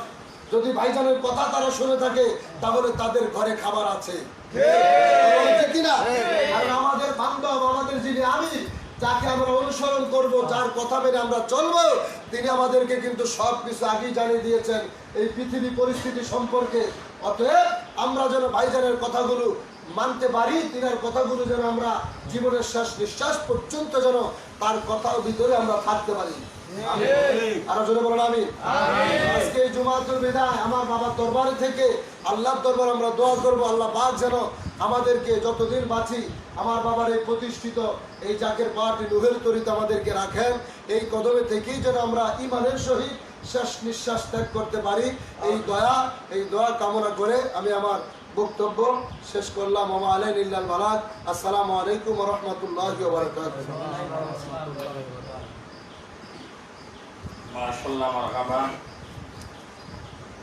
যদি ভাইজানের কথা তারা শুনে থাকে, তাহলে তাদের ঘরে খাবার আছে। কারণ আমাদের বান্ধব, আমাদের যিনি আমি, যাকে আমরা অনুসরণ করব, যার কথা মেনে আমরা চলবো, তিনি আমাদেরকে কিন্তু সবকিছু আগেই জানিয়ে দিয়েছেন এই পৃথিবী পরিস্থিতি সম্পর্কে। অতএব আমরা যেন ভাইজানের কথাগুলো মানতে পারি, তিনার কথাগুলো যেন আমরা জীবনের শেষ নিঃশ্বাস পর্যন্ত যেন তার কথার ভিতরে আমরা থাকতে পারি। আরো জোরে বলেন আমিন। আজকে এই জুমাতুল বিদায় আমার বাবার দরবারে থেকে আল্লাহর দরবার আমরা দোয়া করবো, আল্লাহ পাক যেন আমাদেরকে যতদিন বাঁচি আমার বাবার এই প্রতিষ্ঠিত এই জাকের পার্টি নুহের তরিতে আমাদেরকে রাখেন। এই কদমে থেকেই যেন আমরা ইমানের সহিত শেষ নিঃশ্বাস ত্যাগ করতে পারি। এই দোয়া কামনা করে আমি আমার বক্তব্য শেষ করলাম। ওমা আলাইনা ইল্লাল বালাগ। আসসালামু আলাইকুম ওয়া রাহমাতুল্লাহি ওয়া বারাকাতুহু। মাশাআল্লাহ, মারহাবা।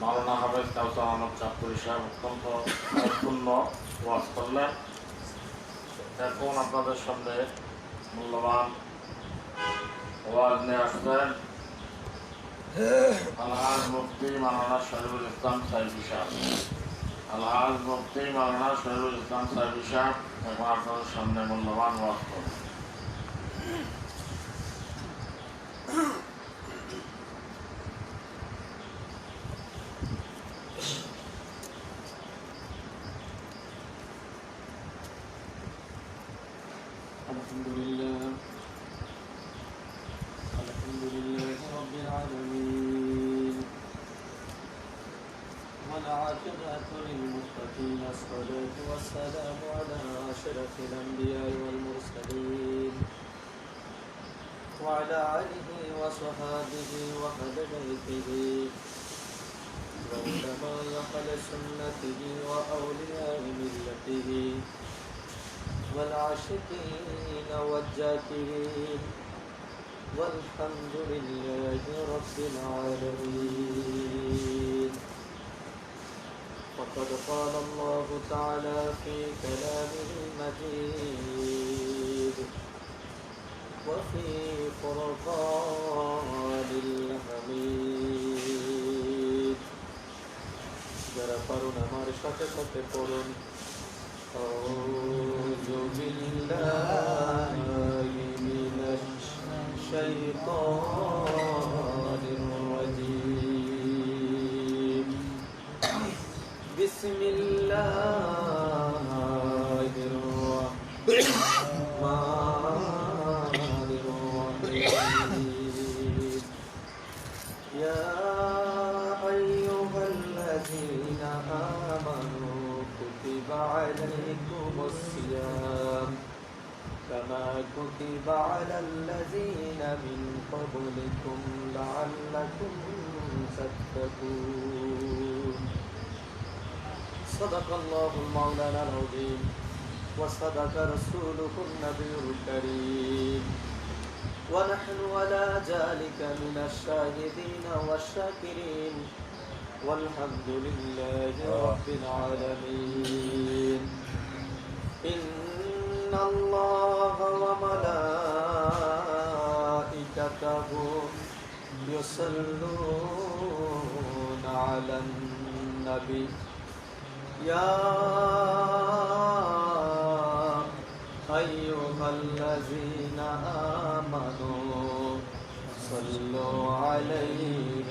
মাওলানা হাফেজ কাউসার আহমদ চাঁদপুরি সাহেব অত্যন্ত পূর্ণ ওয়াজ করলেন। এখন আপনাদের সামনে মূল্যবান ওয়াজ নিয়ে আসছেন আলহাজ মুফতি মাওলানা শরীফুল ইসলাম সাইফি সাহেব। আলহাজ মুফতি মাওলানা শরীফুল ইসলাম সাইফি সাহেব এখন আপনাদের সামনে মূল্যবান ওয়াজ করবেন। الحمد لله رب العالمين والعاقبة للمتقين، الصلاة والسلام على أشرف الأنبياء والمرسلين وعلى آله وصحابه وأهل بيته وعلماء أهل سنته وأولياء ملته والعاشقين والذاكرين والحمد لله رب العالمين. وقد قال الله تعالى في كلامه المجيد وفي فرقان الحميد. যারা পারুন আমার সাথে সাথে পড়ুন أعوذ بالله من الشيطان الرجيم. بسم الله الرحمن الرحيم. يا أيها الذين آمنوا كتب عليكم الصيام كما كتب على الذين من قبلكم لعلكم تتقون. صدق الله المولانا العظيم وصدق رسوله النبي الكريم ونحن على ذلك من الشاهدين والشاكرين والحمد لله رب العالمين. إن الله وملائكته يصلون على النبي يا أيها الذين آمنوا صلوا عليه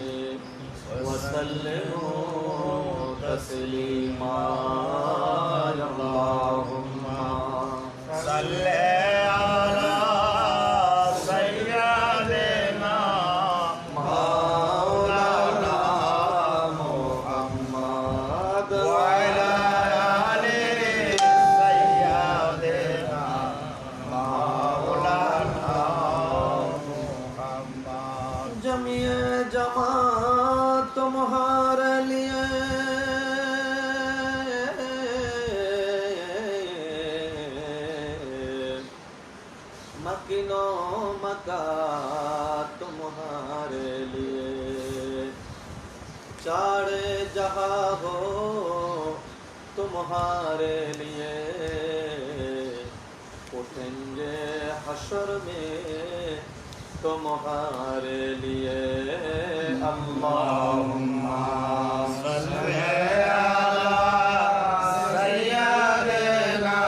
وسلموا تسليما. اللهم صل على سيدنا مولانا محمد وعلى آل سيدنا مولانا محمد. जमिए जमात तुम्हारे लिए मकीनो मका तुम्हारे लिए चारे जहां हो तुम्हारे लिए उठेंगे हशर में तुम्हारे लिए. अल्लाहुम्मा सल्ली अला सय्यिदना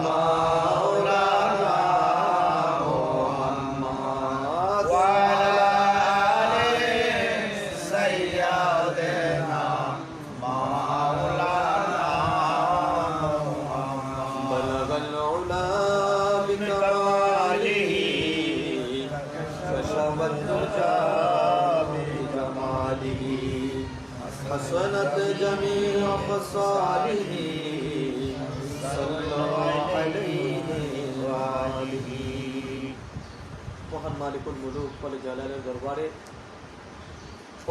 मौलाना मुहम्मद व अला आलि सय्यिदना मौलाना मुहम्मद. बलगल उला बिकमालिही حسنت جميع خصاله صلى عليه وآله. মহান মালিকুল মুলুক বলে জালালের দরবারে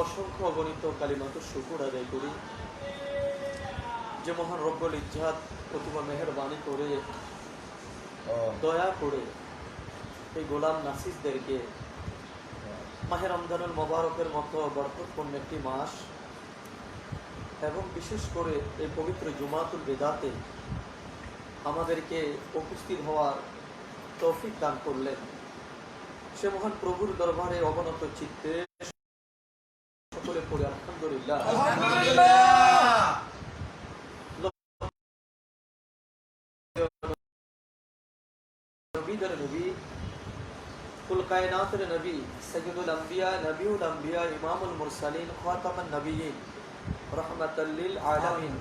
অসংখ্য অগণিত কালিমাত শুকর আদায় করি যে মহান রব্বুল ইজ্জাত প্রতিমা মেহেরবানি করে দয়া করে এই গোলাম নাসিরদেরকে মাহে রমজানুল মোবারকের মতো বরকতপূর্ণ একটি মাস এবং বিশেষ করে এই পবিত্র জুমাতুল বিদাতে আমাদেরকে উপস্থিত হওয়ার তৌফিক দান করলেন। সে মহান প্রভুর দরবারে অবনত চিত্তে সকলে পড়ে আলহামদুলিল্লাহ। নবীদের নবী, কুল কায়নাতের নবী, সাইয়্যিদুল আম্বিয়া, নবিউল আম্বিয়া, ইমামুল মুরসালিন, খাতামুন নবিয়্যিন, রাহমাতাল লিল আলামিন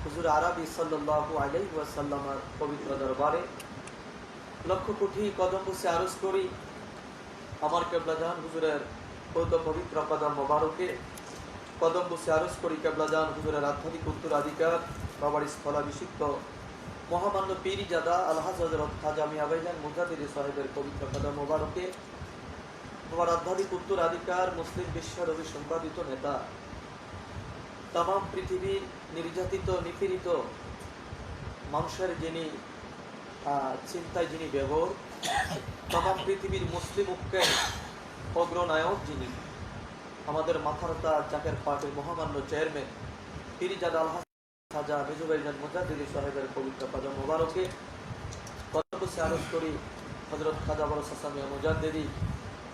হুজুর আরবি সাল্লাল্লাহু আলাইহি ওয়াসাল্লামের পবিত্র দরবারে লক্ষ কোটি কদম বসে আরজ করি আমার কেবলাজান হুজুরের পবিত্র কদম মোবারকে কদম বসে আরজ করি কেবলাজান হুজুরের আধ্যাত্মিক উত্তরাধিকার বাবার স্থলাভিষিক্ত মহামান্য পীরজাদা আলহাজ হযরত খাজা মিয়া ভাইজান মুজাদ্দিদ সাহেবের পবিত্র কদম মোবারকে আমার আধ্যাত্মিক উত্তরাধিকার, মুসলিম বিশ্বের অভিসম্পাদিত নেতা, তামাম পৃথিবীর নির্যাতিত নিপীড়িত মানুষের যিনি চিন্তায় যিনি ব্যবহার, তামাম পৃথিবীর মুসলিম ঐক্যের অগ্রনায়ক যিনি, আমাদের মাথার তাজ জাকের পার্টির মহামান্য চেয়ারম্যান পীরজাদা আলহাজ খাজা মেজুবাইজান মুজাদ্দিদি সাহেবের পবিত্র কদম মোবারকে কদমে আরজ করি হযরত খাজা বড় সাসামিয়া মুজাদ্দিদি,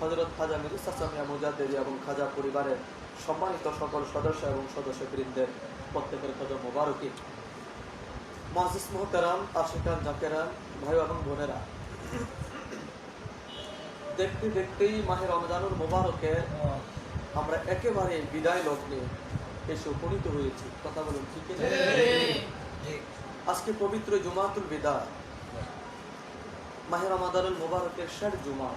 হযরত খাজা মিরু সাসামিয়া মুজাদ্দিদি এবং খাজা পরিবারের সম্মানিত সকল সদস্য এবং সদস্যবৃন্দের প্রত্যেকের কদম মোবারকে। মুআজ্জিজ মুহতারাম, আশিকান জাকেরান, ভাই এবং বোনেরা, দেখতে দেখতেই মাহে রমজানুল মুবারকে আমরা একেবারে বিদায় লগ্নে এসে উপনীত হয়েছি। কথা বলুন ঠিক না? আজকে পবিত্র জুমাতুল বিদা, মাহে রমাদানুল মুবারকের শেষ জুমা।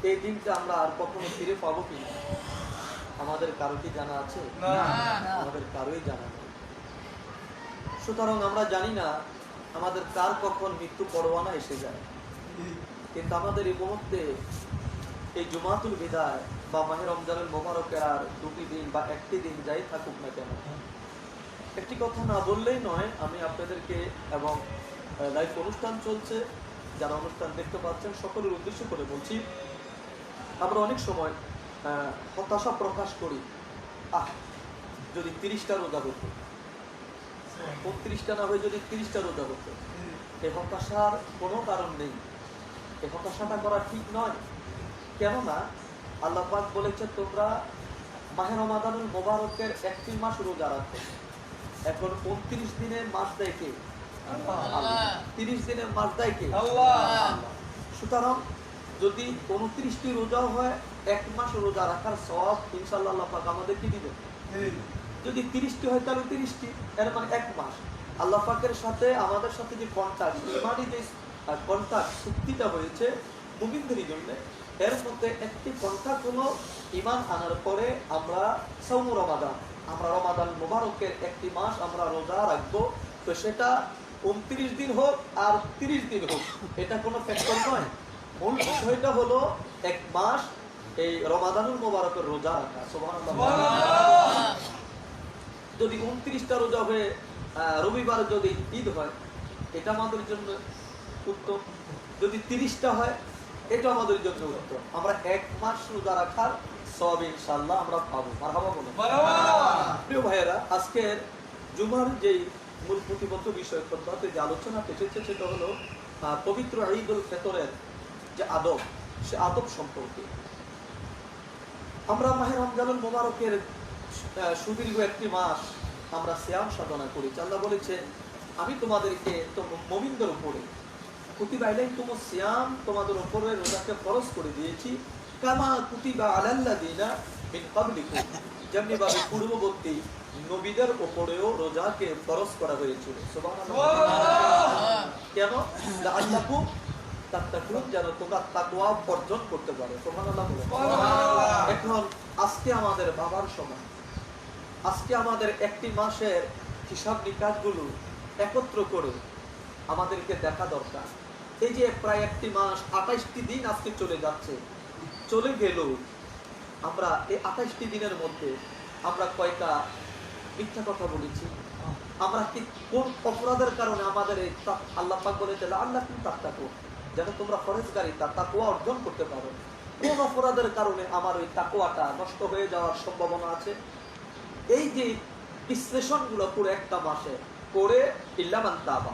এই দিনটা আমরা আর কখনো ফিরে পাবো কিনা আমাদের কারো কি জানা আছে? আমাদের কারোই জানা নেই। সুতরাং আমরা জানি না আমাদের কার কখন মৃত্যু পরোয়ানা এসে যায়, কিন্তু আমাদের এই মুহূর্তে এই জুমাতুল বিদায় বা মাহে রমজানুল মুবারকের আর দুটি দিন বা একটি দিন যাই থাকুক না কেন, একটি কথা না বললেই নয়। আমি আপনাদেরকে এবং লাইভ অনুষ্ঠান চলছে, যারা অনুষ্ঠান দেখতে পাচ্ছেন সকলের উদ্দেশ্য করে বলছি, আমরা অনেক সময় হতাশা প্রকাশ করি, যদি 30টা রোজা হতো, 29টা না হয়ে যদি 30টা রোজা হতো। এই হতাশার কোনো কারণ নেই, এই হতাশাটা করা ঠিক নয়। কেননা আল্লাহ পাক বলেছে তোমরা মাহে রমাদানুল মুবারকের 31 মাস রোজা রাখো। এখন 29 দিনের মাস দেয় কে? আল্লাহ। 30 দিনের মাস দেয় কে? আল্লাহ। সুতরাং যদি 29টি রোজা হয়, 1 মাস রোজা রাখার সওয়াব ইনশাআল্লাহ আল্লাহ পাক আমাদেরকে দিবেন। যদি 30টি হয় তাহলে 30টি, এর মানে 1 মাস। আল্লাহ পাকের সাথে আমাদের সাথে যে কন্ট্রাক্ট, ইমানি যে কন্ট্রাক্ট চুক্তিটা হয়েছে মুমিনদের জন্য, এর মধ্যে একটি কন্ট্রাক্ট হলো ঈমান আনার পরে আমরা সাওম রমাদান, আমরা রমাদান মুবারকের একটি মাস আমরা রোজা রাখবো। তো সেটা 29 দিন হোক আর 30 দিন হোক, এটা কোনো ফ্যাক্টর নয়। মূল বিষয়টা হলো 1 মাস এই রমাদানুল মুবারকের রোজা রাখা। সুবহানাল্লাহ। যদি 29টা রোজা হয়ে রবিবার যদি ঈদ হয়, এটা আমাদের জন্য উত্তম। যদি 30টা হয়, এটা আমাদের জন্য উত্তম। আমরা 1 মাস রোজা রাখার সওয়াব ইনশাআল্লাহ আমরা পাবো। মারহাবা বলুন। প্রিয় ভাইয়েরা, আজকের জুমার যেই মূল প্রতিবদ্ধ বিষয় পদ্ধতি যে আলোচনা এসেছে সেটা হলো পবিত্র ঈদুল ফিতরের যে আদব, সে আদব সম্পর্কে। আমরা মাহে রমজানুল মুবারকের সুদীর্ঘ একটি মাস আমরা সিয়াম সাধনা করি। আল্লাহ বলেছে আমি তোমাদেরকে মুমিনদের উপরে কুতিবা আলাইকুমুস সিয়াম, তোমাদের উপরে রোজাকে ফরজ করে দিয়েছি, কামা কুতিবা আলাল্লাযিনা মিন ক্বাবলিকুম, যেমনি ভাবে পূর্ববর্তী নবীদের উপরেও রোজাকে ফরজ করা হয়েছিল। সুবহানাল্লাহ। কেন? লাআল্লাকুম তাত্তাকুন, যেন তোমরা তাকওয়া অর্জন করতে পারো। সুবহানাল্লাহ। এখন আজকে আমাদের বাবার সময়, আজকে আমাদের একটি মাসের হিসাব নিকাশগুলো একত্র করে আমাদেরকে দেখা দরকার। এই যে প্রায় একটি মাস 28টি দিন আজকে চলে যাচ্ছে, চলে গেল, আমরা এই 28টি দিনের মধ্যে আমরা কয়টা মিথ্যা কথা বলেছি? আমরা কি কোন অপরাধের কারণে আমাদের এই আল্লাহ পাক বলেছে আল্লাহ তুমি তাকওয়া, যেন তোমরা ফরজগারি তাকওয়া অর্জন করতে পারো, কোন অপরাধের কারণে আমার ওই তাকওয়াটা নষ্ট হয়ে যাওয়ার সম্ভাবনা আছে? এই যে বিশ্লেষণগুলো পুরো একটা মাসে করে ইল্লামান তাবা,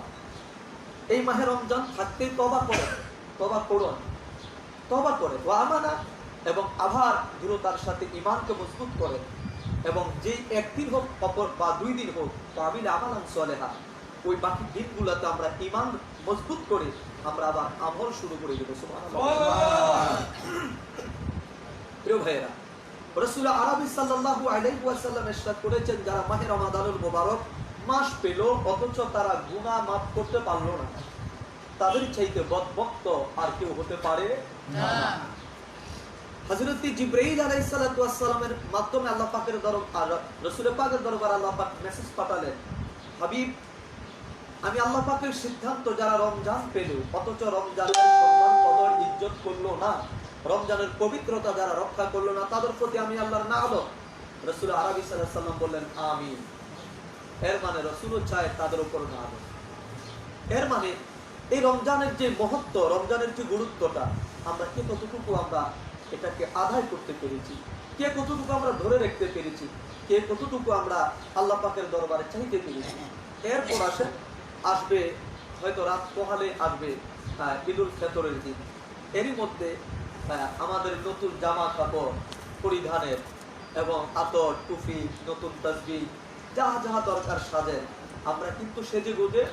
এই মাহে রমজান থাকতেই তওবা করে, তওবা করুন, তওবা করে আমানা এবং আবার দৃঢ়তার সাথে ঈমানকে মজবুত করে, এবং যেই একদিন হোক অপর বা 2 দিন হোক কাবিল আমালান সালেহা, ওই বাকি দিনগুলোতে আমরা ঈমান মজবুত করে আমরা আবার আমল শুরু করে দেব। সুবহানাল্লাহ। প্রিয় ভাইয়েরা, রাসূল আরবি সাল্লাল্লাহু আলাইহি ওয়াসাল্লাম ইরশাদ করেছেন, যারা মাহে রমাদানুল মুবারক মাস পেল অথচ তারা গুনাহ মাফ করতে পারলো না, তাদের চাইতে বদবক্ত আর কেউ হতে পারে না। হযরত জিবরাইল আলাইহিস সালাতু ওয়াস সালামের মাধ্যমে আল্লাহ পাকের দরবার, রাসূল পাকের দরবার আল্লাহ পাক মেসেজ পাঠালেন, হাবিব, আমি আল্লাহ পাকের সিদ্ধান্ত যারা রমজান পেল অথচ রমজানের সম্মান কদর ইজ্জত করলো না, রমজানের পবিত্রতা যারা রক্ষা করলো না তাদের প্রতি আমি আল্লাহর নাআলত। রাসূল আরবি সাল্লাল্লাহু আলাইহি ওয়াসাল্লাম বললেন আমিন। এর মানে রাসূল চায় তাদের উপর নাআলত। এর মানে এই রমজানের যে মহত্ব, রমজানের যে গুরুত্বটা আমরা কে কতটুকু আমরা এটাকে আদায় করতে পেরেছি, কে কতটুকু আমরা ধরে রাখতে পেরেছি, কে কতটুকু আমরা আল্লাহ পাকের দরবারে চাইতে পেরেছি। এরপর আসবে হয়তো রাত পোহালে আসবে ঈদুল ফিতরের দিন। এরই মধ্যে আমাদের নতুন জামা কাপড় পরিধানের এবং আতর, টুপি, নতুন তাসবিহ যা যা দরকার সাজেন আমরা কিন্তু সেজে গুজে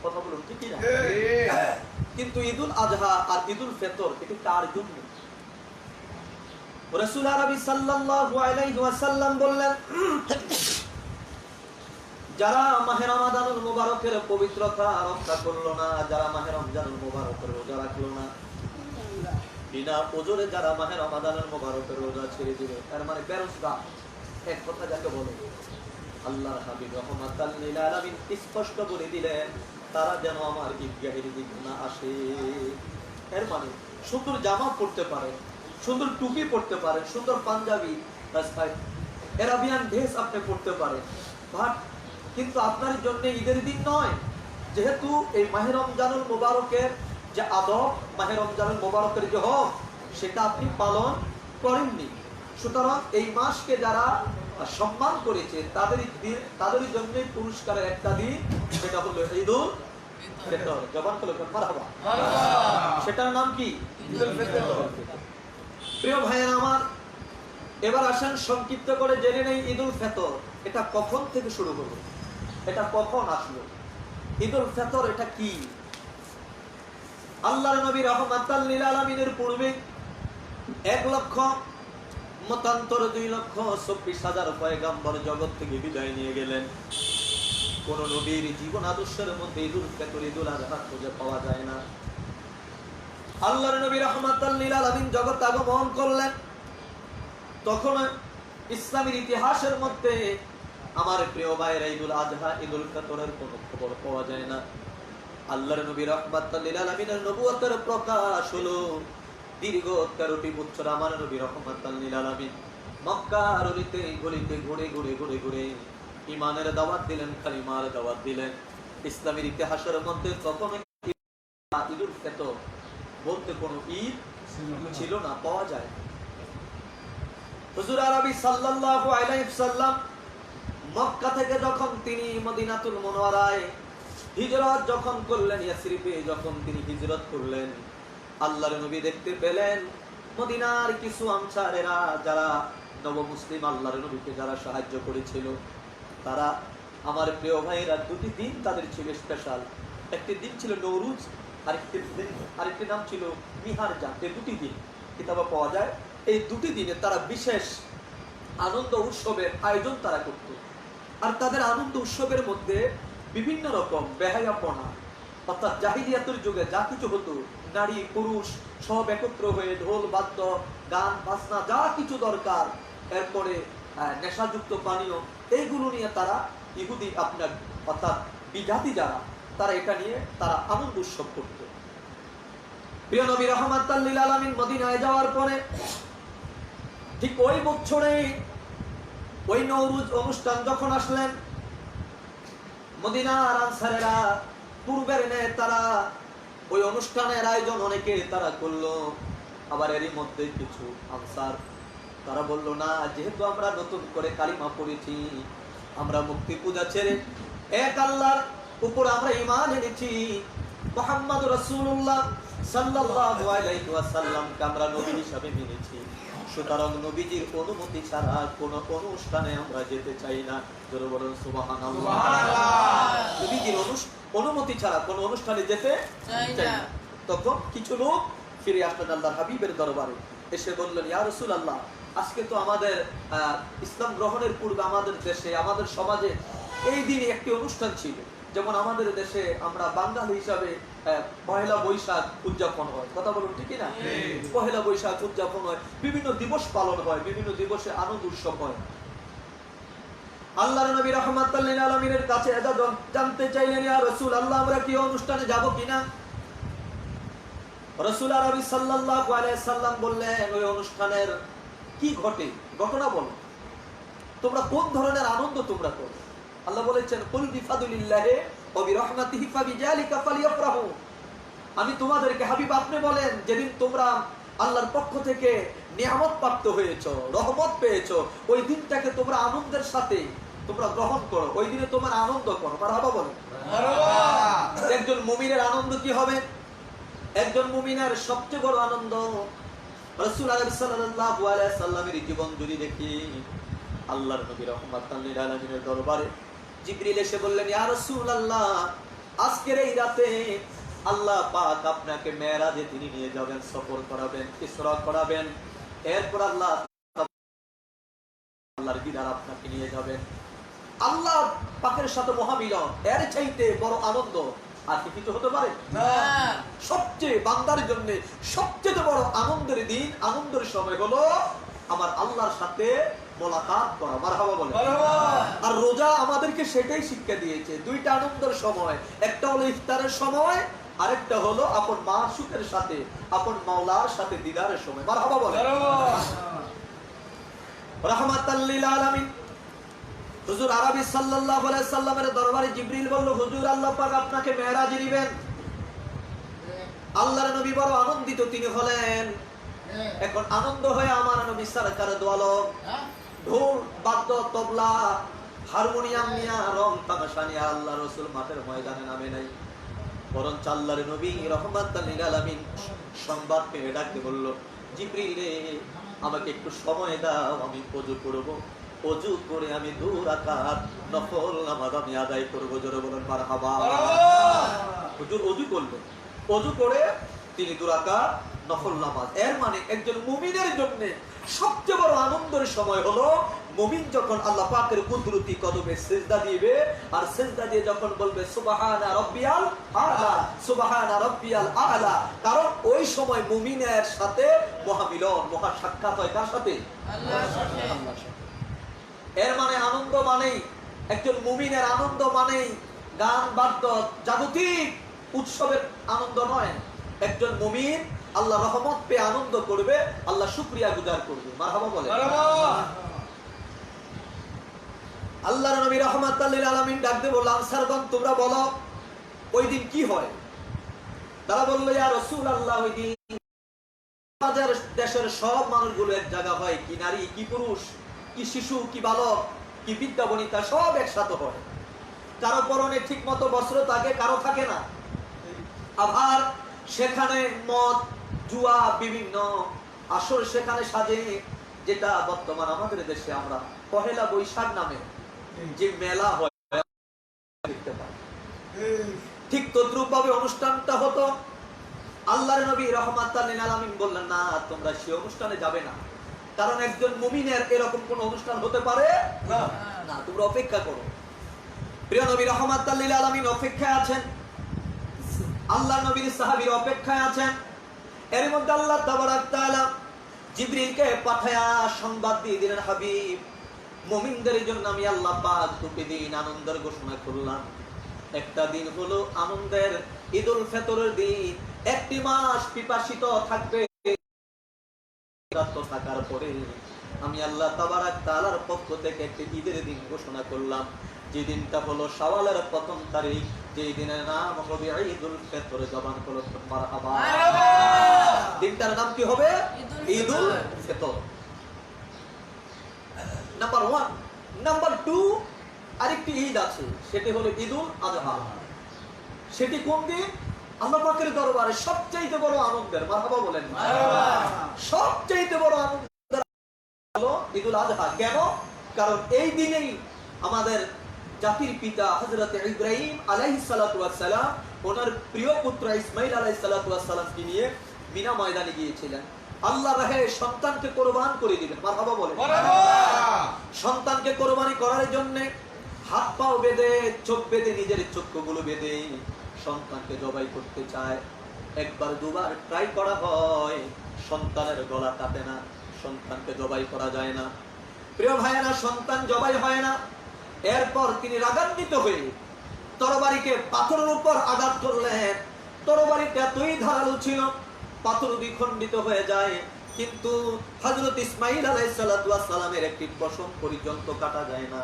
কথা বলুন, ঠিক না? কিন্তু ঈদুল আজহা আর ঈদুল ফিতর এটি কার জন্য? রাসূল আরবি সাল্লাল্লাহু আলাইহি ওয়াসাল্লাম বললেন, যারা মাহে রমাদানুল মুবারকের পবিত্রতা রক্ষা করলো না, যারা মাহে রমজানুল মুবারকের রোজা রাখলো না, বিনা ওজরে যারা মাহে রমাদানুল মুবারকের রোজা ছেড়ে দিল, তার মানে বেরোজগার, এক কথা যাকে বলে আল্লাহর হাবিব রাহমাতাল লিল আলামিন স্পষ্ট বলে দিলেন তারা যেন আমার ঈদগাহের দিকে না আসে। এর মানে সুন্দর জামা পরতে পারে, সুন্দর টুপি পরতে পারে, সুন্দর পাঞ্জাবি, আরাবিয়ান ড্রেস আপনি পরতে পারেন, বাট কিন্তু আপনার জন্য ঈদের দিন নয়। যেহেতু এই মাহে রমজানুল মুবারকের যে আদব, মাহে রমজানুল মুবারকের যে হক, সেটা আপনি পালন করেননি। সুতরাং এই মাসকে যারা সম্মান করেছে তাদের জন্য পুরস্কারের একটা দিন, সেটা হলো ঈদুল ফিতর। জবান করে মারহাবা। সেটার নাম কি? ঈদুল ফিতর। প্রিয় ভাইয়েরা আমার, এবার আসেন সংক্ষিপ্ত করে জেনে নেই ঈদুল ফিতর এটা কখন থেকে শুরু হলো, এটা কখন আসলো, ঈদুল ফিতর এটা কি? আল্লাহর নবী রাহমাতাল লিল আলামিনের পূর্বে 1 লক্ষ মতান্তর 2,24,000 পয়গম্বর জগৎ থেকে বিদায় নিয়ে গেলেন। কোন নবীর জীবন আদর্শের মধ্যে ঈদুল ফিতর, ঈদুল আযহা খুঁজে পাওয়া যায় না। আল্লাহর নবী রাহমাতাল লিল আলামিন জগৎ আগমন করলেন, তখন ইসলামের ইতিহাসের মধ্যে আমার প্রিয় ভাইয়েরা ঈদুল আযহা, ঈদুল ফিতরের কোনো খবর পাওয়া যায় না। আল্লাহর নবী রাহমাতাল লিল আলামিনের নবুয়তের প্রকাশ হলো দীর্ঘ 13টি বছর। আমার নবী রাহমাতাল লিল আলামিন মক্কার অলিতে গলিতে ঘুরে ঘুরে ঘুরে ঘুরে ঈমানের দাওয়াত দিলেন, কালিমার দাওয়াত দিলেন। ইসলামের ইতিহাসের মধ্যে তখন ঈদুল ফিতর বলতে কোনো ঈদ ছিল না, পাওয়া যায়। হুজুর আরবি সাল্লাল্লাহু আলাইহি ওয়াসাল্লাম মক্কা থেকে যখন তিনি মদিনাতুল মুনাওয়ারায় হিজরত যখন করলেন, ইয়াসরিবে যখন তিনি হিজরত করলেন, আল্লাহর নবী দেখতে পেলেন মদিনার কিছু আনসারেরা যারা নবমুসলিম আল্লাহর নবীকে যারা সাহায্য করেছিল, তারা আমার প্রিয় ভাইয়েরা দুটি দিন তাদের ছিল স্পেশাল। একটি দিন ছিল নওরুজ, আরেকটি নাম ছিল মিহারজান। এই দুটি দিন কিতাবে পাওয়া যায়। এই দুটি দিনে তারা বিশেষ আনন্দ উৎসবের আয়োজন তারা করত। আর তাদের আনন্দ উৎসবের মধ্যে বিভিন্ন রকম বেহায়াপনা, অর্থাৎ জাহিলিয়াতের যুগে যা কিছু হতো, নারী পুরুষ সব একত্র হয়ে ঢোল বাদ্য গান বাজনা যা কিছু দরকার, এরপরে নেশাযুক্ত পানীয়, এইগুলো নিয়ে তারা ইহুদি আপনার অর্থাৎ বিজাতি যারা, তারা এটা নিয়ে তারা আনন্দ উৎসব করত। প্রিয় নবী রাহমাতাল লিল আলামিন মদিনায় যাওয়ার পরে ঠিক ওই বছরে ওই নওরুজ অনুষ্ঠান যখন আসলেন, মদিনার আনসারেরা পূর্বের নেয় তারা ওই অনুষ্ঠানের আয়োজন অনেকে তারা করলো। আবার এরই মধ্যে কিছু আনসার তারা বললো না, যেহেতু আমরা নতুন করে কালিমা পড়েছি, আমরা মূর্তি পূজা ছেড়ে এক আল্লাহর উপর আমরা ঈমান এনেছি, মুহাম্মদ রাসূলুল্লাহ সাল্লাল্লাহু আলাইহি ওয়াসাল্লামকে আমরা নবী হিসাবে মেনেছি, সুতরাং নবীজির অনুমতি ছাড়া কোন অনুষ্ঠানে আমরা যেতে চাই না। জোরে বলুন সুবহানাল্লাহ। নবীজির অনুমতি ছাড়া কোন অনুষ্ঠানে যেতে চাই না। তখন কিছু লোক ফিরে আসলেন আল্লাহর হাবিবের দরবারে, এসে বললেন, ইয়া রাসূলুল্লাহ, আজকে তো আমাদের ইসলাম গ্রহণের পূর্বে আমাদের দেশে আমাদের সমাজে এই দিনে একটি অনুষ্ঠান ছিল। যেমন আমাদের দেশে আমরা বাঙালি হিসাবে পহেলা বৈশাখ উদযাপন হয়, কথা বলুন ঠিক না? পহেলা বৈশাখ উদযাপন হয়, বিভিন্ন দিবস পালন হয়, বিভিন্ন দিবসে আনন্দ উৎসব হয়। আল্লাহর নবী রাহমাতাল লিল আলামিনের কাছে জানতে চাইলেন, ইয়া রাসূলুল্লাহ, আমরা কি অনুষ্ঠানে যাব কিনা? রাসূল আরবি সাল্লাল্লাহু আলাইহি সাল্লাম বললেন, ওই অনুষ্ঠানের কি ঘটে, ঘটনা বলো, তোমরা কোন ধরনের আনন্দ তোমরা করো। আল্লাহ বলেছেন, কুল বিফাদুলিল্লাহি ওয়া বিরহমাতিহি ফাবিযালিকা ফালিয়াফরাহু। আমি তোমাদেরকে হাবিব আপনি বলেন, যেদিন তোমরা আল্লাহর পক্ষ থেকে নিয়ামত প্রাপ্ত হয়েছো, রহমত পেয়েছো, ওই দিনটাকে তোমরা আনন্দের সাথে তোমরা গ্রহণ করো, ওই দিনে তোমার আনন্দ করো। মারহাবা বলেন। একজন মুমিনের আনন্দ কি হবে? একজন মুমিনের সবচেয়ে বড় আনন্দ, রাসূল সাল্লাল্লাহু আলাইহি সাল্লামের জীবন যদি দেখি, আল্লাহর নবী রাহমাতাল লিল আলামিনের দরবারে জিবরিল এসে বললেন, ইয়া রাসূলুল্লাহ, আজকের এই রাতে আল্লাহ পাক আপনাকে মেরাজে তিনি নিয়ে যাবেন, সফর করাবেন, ইসরা করাবেন, এরপর আল্লাহর দিদার আপনাকে নিয়ে যাবেন, আল্লাহ পাকের সাথে মহামিলন, এর চাইতে বড় আনন্দ আর কি কিছু হতে পারে না। সবচেয়ে বান্দার জন্য সবচেয়ে বড় আনন্দের দিন, আনন্দের সময় হলো আমার আল্লাহর সাথে মোলাকাত করা। মারহাবা বলেন। আর রোজা আমাদেরকে সেটাই শিক্ষা দিয়েছে। দুইটা আনন্দের সময়, একটা হলো ইফতারের সময়, আরেকটা হলো আপন মাসুকের সাথে, আপন মাওলার সাথে দিদারের সময়। মারহাবা বলেন। রাহমাতাল লিল আলামিন হুজুর আরবি সাল্লাল্লাহু আলাইহি সাল্লামের দরবারে জিবরিল বলল, হুজুর আল্লাহ পাক আপনাকে মেরাজে নেবেন। আল্লাহর নবী বড় আনন্দিত তিনি হলেন। এখন আনন্দ হয়ে আমার নবী সরকার দু আলম ঢোল বাদ্য তবলা হারমোনিয়াম নিয়া রং তামাশা নিয়া আল্লাহ রাসূল মাঠের ময়দানে নামে নাই, বরং আল্লাহর নবী রাহমাতাল লিল আলামিন সংবাদ পেয়ে ডাকতে বলল, জিবরিল রে, আমাকে একটু সময় দাও, আমি ওযু করব, ওযু করে আমি 2 রাকাত নফল নামাজ আমি আদায় করব। জোরে বলেন মারহাবা। হুজুর ওযু করলেন, ওযু করে তিনি 2 রাকাত নফল নামাজ। এর মানে একজন মুমিনের জন্য সবচেয়ে বড় আনন্দের সময় হলো মুমিন যখন আল্লাহ পাকের কুদরতি কদমে সিজদা দিবে, আর সিজদা দিয়ে যখন বলবে সুবহানা রাব্বিয়াল আ'লা, সুবহানা রাব্বিয়াল আ'লা, কারণ ওই সময় মুমিনের সাথে মহামিলন, মহা সাক্ষাৎ হয়। কার সাথে? আল্লাহর সাথে। এর মানে আনন্দ মানেই, একজন মুমিনের আনন্দ মানেই গান বাদ্য জাগতিক উৎসবের আনন্দ নয়। একজন মুমিন আল্লাহ রহমত পেয়ে আনন্দ করবে, আল্লাহ শুকরিয়া গুজার করবে। মারহাবা বলেন। আল্লাহর নবী রাহমাতাল লিল আলামিন ডাক দিয়ে বললেন, আনসারগণ তোমরা বলো ওই দিন কি হয়? তারা বলল, ইয়া রাসূলুল্লাহ, ওই দিন আমাদের দেশের সব মানুষগুলো এক জায়গা হয়, কি নারী কি পুরুষ, কি শিশু কি বালক কি বিদ্যা বনিতা সব একসাথে হয়। কারো পরনে ঠিক মতো বস্ত্র থাকে, কারো থাকে না। আবার সেখানে মদ জুয়া বিভিন্ন আসর সেখানে সাজে, যেটা বর্তমান আমাদের দেশে আমরা পহেলা বৈশাখ নামে যে মেলা হয় দেখতে পাই, ঠিক তদ্রুপ ভাবে অনুষ্ঠানটা হতো। আল্লাহর নবী রাহমাতাল লিল আলামিন বললেন, না তোমরা সেই অনুষ্ঠানে যাবে না, কারণ একজন মুমিনের এরকম কোন অনুষ্ঠান হতে পারে না, তোমরা অপেক্ষা করো। প্রিয় নবী রাহমাতাল লিল আলামিন অপেক্ষায় আছেন, আল্লাহর নবীর সাহাবীরা অপেক্ষায় আছেন। এর মধ্যে আল্লাহ তাবারাক তাআলা জিবরিলকে পাঠায়া সংবাদ দিয়ে দিলেন, হাবিব, মুমিনদের জন্য আমি আল্লাহ পাক 2টি দিন আনন্দের ঘোষণা করলাম। একটা দিন হলো আনন্দের ঈদুল ফিতরের দিন, 1টি মাস পিপাসিত থাকবে, থাকার পরে আমি আল্লাহ তাবারাক তাআলার পক্ষ থেকে একটি ঈদের দিন ঘোষণা করলাম, যে দিনটা হলো শাওয়ালের 1ম তারিখ, যে দিনের নাম হবে ঈদুল ফিতর। জবান করো মারহাবা। দিনটার নাম কি হবে? ঈদুল ফিতর। নাম্বার 1। নাম্বার 2, আরেকটি ঈদ আছে, সেটি হলো ঈদুল আযহা। সেটি কোন দিন? আল্লাহ পাকের দরবারে সবচেয়ে বড় আনন্দের। মারহাবা বলেন। সবচেয়ে বড় আনন্দের হলো ঈদুল আযহা। কেন? কারণ এই দিনেই আমাদের জাতির পিতা হযরত ইব্রাহিম আলাইহিস সালাতু ওয়াস সালাম ওনার প্রিয় পুত্র ইসমাঈল আলাইহিস সালাতু ওয়াস সালামকে নিয়ে মিনা ময়দানে গিয়েছিলেন। আল্লাহর রাহে সন্তানকে কুরবান করে দিবেন। মারহাবা বলেন। সন্তানকে কুরবানি করার জন্য হাত পা বেঁধে, চোখ বেঁধে, নিজের চক্ষুগুলো বেঁধে সন্তানকে জবাই করতে চায়। একবার দুবার ট্রাই করা হয়, সন্তানের গলা কাটে না, সন্তানকে জবাই করা যায় না। প্রিয় ভাইয়েরা, সন্তান জবাই হয় না। এরপর তিনি রাগান্বিত হয়ে তরবারিকে পাথরের উপর আঘাত করলেন। তরবারিটা এতই ধারালো ছিল, পাথর দ্বিখণ্ডিত হয়ে যায়, কিন্তু হযরত ইসমাঈল আলাইহিস সালাতু ওয়াস সালামের একটি পশম পর্যন্ত কাটা যায় না।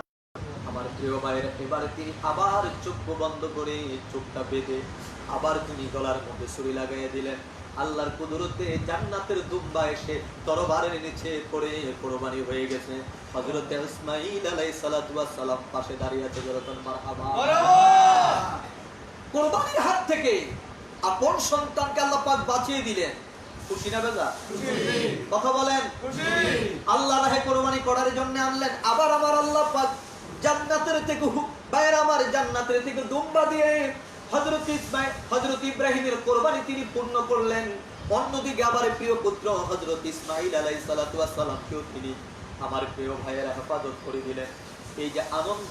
আমার প্রিয় ভাইয়েরা, এবারে তিনি আবার চোখ বন্ধ করে চোখটা বেঁধে আবার তিনি গলার মধ্যে ছুরি লাগাইয়া দিলেন। আল্লাহর কুদরতে জান্নাতের দুম্বা এসে তরবারের নিচে পড়ে কোরবানি হয়ে গেছে। হযরত ইসমাঈল আলাইহিস সালাতু ওয়াস সালাম পাশে দাঁড়িয়ে আছে, বলতেন মারহাবা। কোরবানির হাত থেকে আপন সন্তানকে আল্লাহ পাক বাঁচিয়ে দিলেন। খুশি না বেজা? কথা বলেন। আল্লাহ রাহে কোরবানি করার জন্য আনলেন। আবার আমার আল্লাহ পাক জান্নাতের থেকে বাইরে আমার জান্নাতের থেকে দুম্বা দিয়ে হযরত ইব্রাহিমের কোরবানি তিনি পূর্ণ করলেন। অন্যদিকে আবার প্রিয় পুত্র হযরত ইসমাঈল আলাইহিস সালাতু ওয়াস সালামকেও তিনি আমার প্রিয় ভাইয়েরা হেফাজত করে দিলেন। এই যে আনন্দ,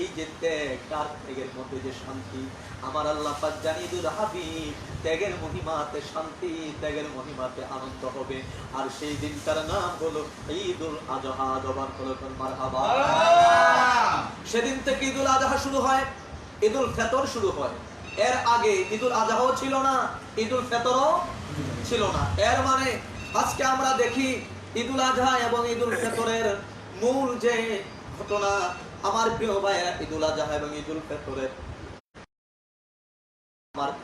এই যে ত্যাগ, তার ত্যাগের মধ্যে যে শান্তি, আমার আল্লাহ পাক জানিয়ে দিল হাবিব ত্যাগের মহিমাতে শান্তি, ত্যাগের মহিমাতে আনন্দ হবে। আর সেই দিনটার নাম হলো ঈদুল আযহা। জবান খুলে মারহাবা। সেদিন থেকে ঈদুল আযহা শুরু হয়, ঈদুল ফিতর শুরু হয়। এর আগে ঈদুল আযহাও ছিল না, ঈদুল ফিতরও ছিল না। এর মানে আজকে আমরা দেখি ঈদুল আযহা এবং ঈদুল ফিতরের মূল যে ঘটনা, আমার প্রিয় ভাইয়েরা, ঈদুল আযহা এবং ঈদুল ফিতরের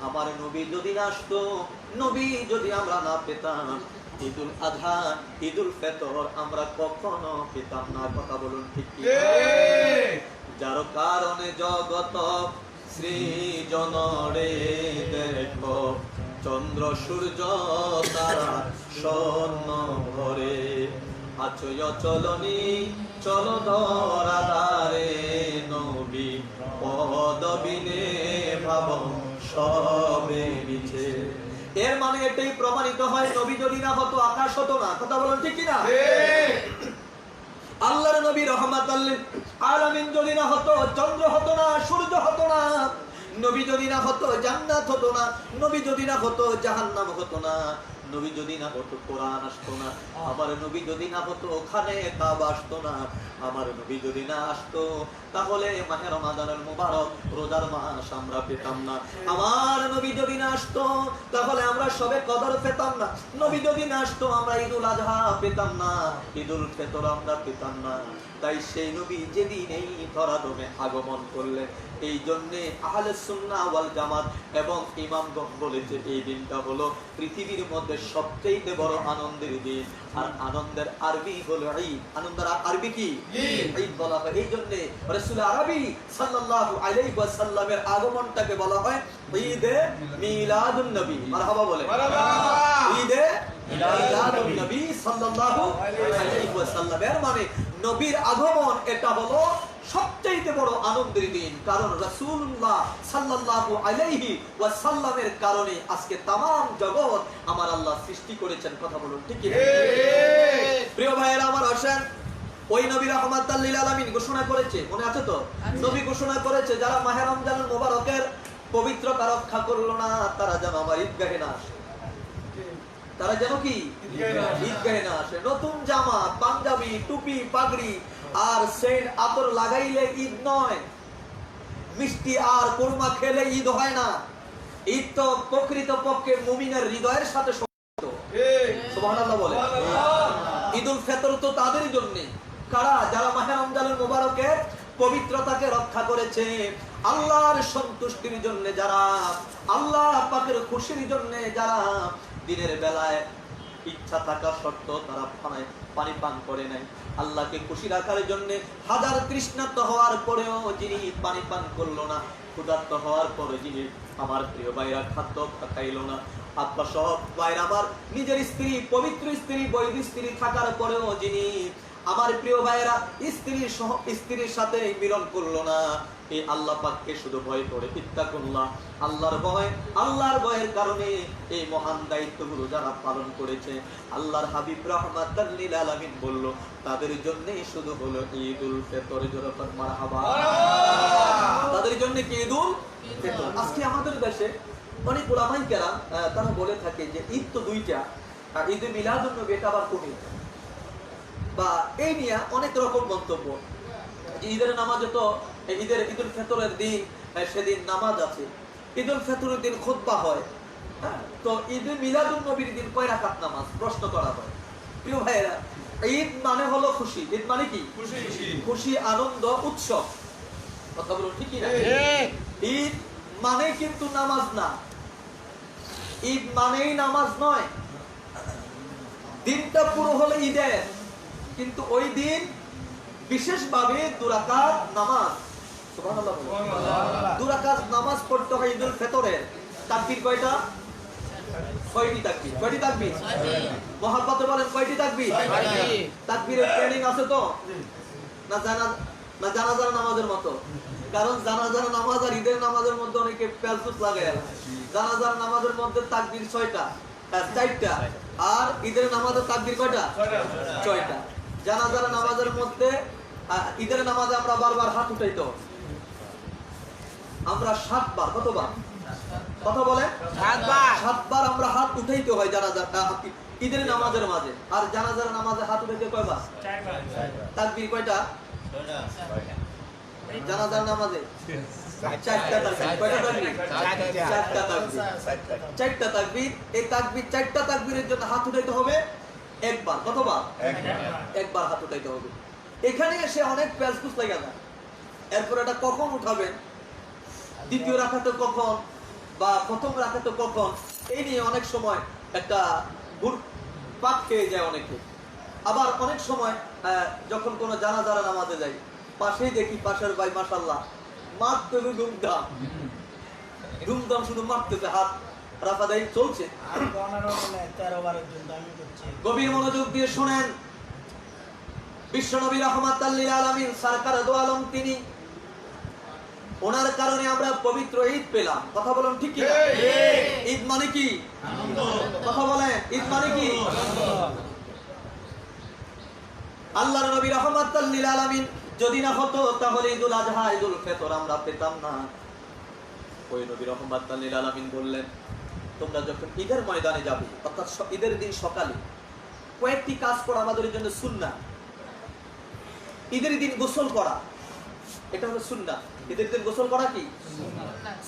আমার নবী যদি না আসতো, নবী যদি আমরা না পেতাম, ঈদুল আযহা ঈদুল ফিতর আমরা কখনো পেতাম না। কথা বলুন ঠিক কি? যার কারণে জগত সৃজন রে দেখো, চন্দ্র সূর্য তারা স্বর্ণ ভরে, আচয় চলনি চল ধরাধারে, নবী পদবিনে ভাব সবে মিছে। এর মানে এটাই প্রমাণিত হয়, নবী যদি না হতো আকাশ হতো না। কথা বলুন ঠিক কিনা? আল্লাহর নবী রাহমাতুল লিল আলামিন যদি না হতো, চন্দ্র হতো না, সূর্য হতো না। নবী যদি না হতো, জান্নাত হতো না। নবী যদি না হতো, জাহান্নাম হতো না। নবী যদি না হতো, কোরআন আসতো না। আমার নবী যদি না হতো, ওখানে কাবা আসতো না। আমার নবী যদি না আসতো, তাহলে মাহে রমাদানুল মুবারক রোজার মাস আমরা পেতাম না। আমার নবী যদি না আসতো, তাহলে আমরা সবে কদর পেতাম না। নবী যদি না আসতো, আমরা ঈদুল আযহা পেতাম না, ঈদুল ফিতর আমরা পেতাম না। তাই সেই নবী যেদিন এই ধরাধামে আগমন করলেন, এই জন্য আহলে সুন্নাহ ওয়াল জামাত এবং ইমামগণ বলেছে এই দিনটা হলো পৃথিবীর মধ্যে সবচেয়ে বড় আনন্দের দিন। আর আনন্দের আরবি হলো ঈদ। আনন্দের আরবি কি? ঈদ বলা হয়। এই জন্য রাসূল আরবি সাল্লাল্লাহু আলাইহি ওয়াসাল্লামের আগমনটাকে বলা হয় ঈদে মিলাদুন নবী। মারহাবা বলে। মারহাবা। ঈদে মিলাদুন নবী সাল্লাল্লাহু আলাইহি ওয়াসাল্লাম। এর মানে নবীর আগমন এটা হলো সবচেয়ে বড় আনন্দের দিন। কারণ রাসূলুল্লাহ সাল্লাল্লাহু আলাইহি ওয়াসাল্লামের কারণে আজকে तमाम জগৎ আমার আল্লাহ সৃষ্টি করেছেন। কথা বলুন ঠিক কি? প্রিয় ভাইয়েরা আমার, আসেন, ওই নবী রাহমাতুল লিল আলামিন ঘোষণা করেছে, মনে আছে তো? নবী ঘোষণা করেছে, যারা মাহে রমজানুল মুবারকের পবিত্রতা রক্ষা করলো না, তারা যেন আমার ঈদগাহে না আসে। তারা যেন কি? ঈদগাহে না আসে। নতুন জামা, পাঞ্জাবি, টুপি, পাগড়ি আর সেন্ট আতর লাগাইলে ঈদ নয়। মিষ্টি আর কোরমা খেলে ঈদ হয় না। ঈদ তো প্রকৃত পক্ষে মুমিনের হৃদয়ের সাথে সম্পর্কিত। সুবহানাল্লাহ বলে। ঈদুল ফিতর তো তাদের জন্য, কারা? যারা মাহে রমজানুল মুবারকের পবিত্রতাকে রক্ষা করেছে, আল্লাহর সন্তুষ্টির জন্য যারা, আল্লাহ পাকের খুশির জন্য যারা দিনের বেলায় ইচ্ছা থাকা সত্ত্বেও তারা পানি পান করে নাই, আল্লাহকে খুশি রাখার জন্য হাজার তৃষ্ণার্ত হওয়ার পরেও যিনি পানি পান করলো না, ক্ষুধার্ত হওয়ার পরে যিনি আমার প্রিয় ভাইরা খাদ্য খাইল না, আত্মা সব ভাইরা আমার নিজের স্ত্রী, পবিত্র স্ত্রী, বৈধ স্ত্রী থাকার পরেও যিনি আমার প্রিয় ভাইরা স্ত্রীর সাথে মিলন করলো না, এই আল্লাহ পাককে শুধু ভয় করে, ইত্তাকুল্লাহ, আল্লাহর ভয়, আল্লাহর ভয়ের কারণে এই মহান দায়িত্বগুলো যারা পালন করেছে, আল্লাহর হাবিব রাহমাতুল লিল আলামিন বলল তাদের জন্যই শুধু হলো ঈদুল ফিতর। জোরে বলেন মারহাবা। তাদের জন্য কি ঈদুল ফিতর। আজকে আমাদের দেশে অনেক উলামায়ে কেরাম তারা বলে থাকে যে ঈদ তো দুইটা, আর ঈদে মিলাদুন নবী এটা আবার কোন ঈদ, বা এই নিয়ে অনেক রকম মন্তব্য। ঈদের নামাজে তো ঈদুল ফিতরের দিন সেদিন নামাজ আছে, ঈদুল ফিতরের দিন খুতবা হয়, হ্যাঁ, তো ঈদে মিলাদুন নবীর দিন কয় রাকাত নামাজ প্রশ্ন করা হয়। প্রিয় ভাইয়েরা, ঈদ মানে হলো খুশি। ঈদ মানে কি? খুশি, আনন্দ, উৎসব। কথা বলুন ঠিক কি না? ঈদ মানে কিন্তু নামাজ না, ঈদ মানেই নামাজ নয়। দিনটা পুরো হলো ঈদের, কিন্তু ওই দিন বিশেষভাবে 2 রাকাত নামাজ, সুবহানাল্লাহ, 2 রাকাত নামাজ পড়তে হয় ঈদুল ফিতরের। তাকবীর কয়টা? 6টি তাকবীর। কয়টি তাকবীর? মহব্বতে বলেন কয়টি তাকবীর? তাকবীরের ট্রেনিং আছে তো না? জানাজার নামাজের মতো? কারণ জানাজার নামাজ আর ঈদের নামাজের মধ্যে অনেকে প্যালসুস লাগায়। জানাজার নামাজের মধ্যে তাকবীর 4টা, আর ঈদের নামাজের তাকবীর কয়টা? 6টা। জানাজার নামাজের মধ্যে, ঈদের নামাজে আমরা বারবার হাত উঠাইতো, আমরা 7 বার। কতবার? কথা বলে 7 বার আমরা হাত উঠাইতে হয় জানাজার ঈদের নামাজের মাঝে। আর জানাজার নামাজে হাত উঠাইতে কয়বার? 4 বার। তাকবীর কয়টা? জানাজার নামাজে 4টা তাকবীর। কয়টা তাকবীর? 4টা তাকবীর। 4টা তাকবীর। এই তাকবীর 4টা তাকবীরের জন্য হাত উঠাইতে হবে একবার। কতবার? একবার হাত উঠাইতে হবে। এখানে এসে অনেক প্যাচপুচ লাগা যায়। এরপর এটা কখন উঠাবেন, দ্বিতীয় রাকাতে কখন, বা প্রথম রাকাতে কখন, এই নিয়ে অনেক সময় একটা পাক খেয়ে যায় অনেকে। আবার অনেক সময় যখন কোনো জানাজার নামাজে যাই, পাশেই দেখি পাশের ভাই মাশাআল্লাহ মারতেছে ধুমধাম, শুধু মারতেছে, হাত রাফাদাই চলছে। গভীর মনোযোগ দিয়ে শুনেন, বিশ্বনবী রাহমাতাল লিল আলামিন সরকার দো আলম, তিনি, ওনার কারণে আমরা পবিত্র ঈদ পেলাম। কথা বলুন ঠিক কি? ঈদ মানে কি? কথা বলেন, ঈদ মানে কি? আল্লাহর নবী রাহমাতাল লিল আলামিন যদি না হতো তাহলে ঈদুল আযহা, ঈদুল ফিতর আমরা পেতাম না। ওই নবী রাহমাতাল লিল আলামিন বললেন, তোমরা যখন ঈদের ময়দানে যাবে, অর্থাৎ ঈদের দিন সকালে, কয়েকটি কাজ করা আমাদের জন্য সুন্নাত। ঈদের দিন গোসল করা, এটা হলো সুন্নাত। ঈদের দিন গোসল করা কি?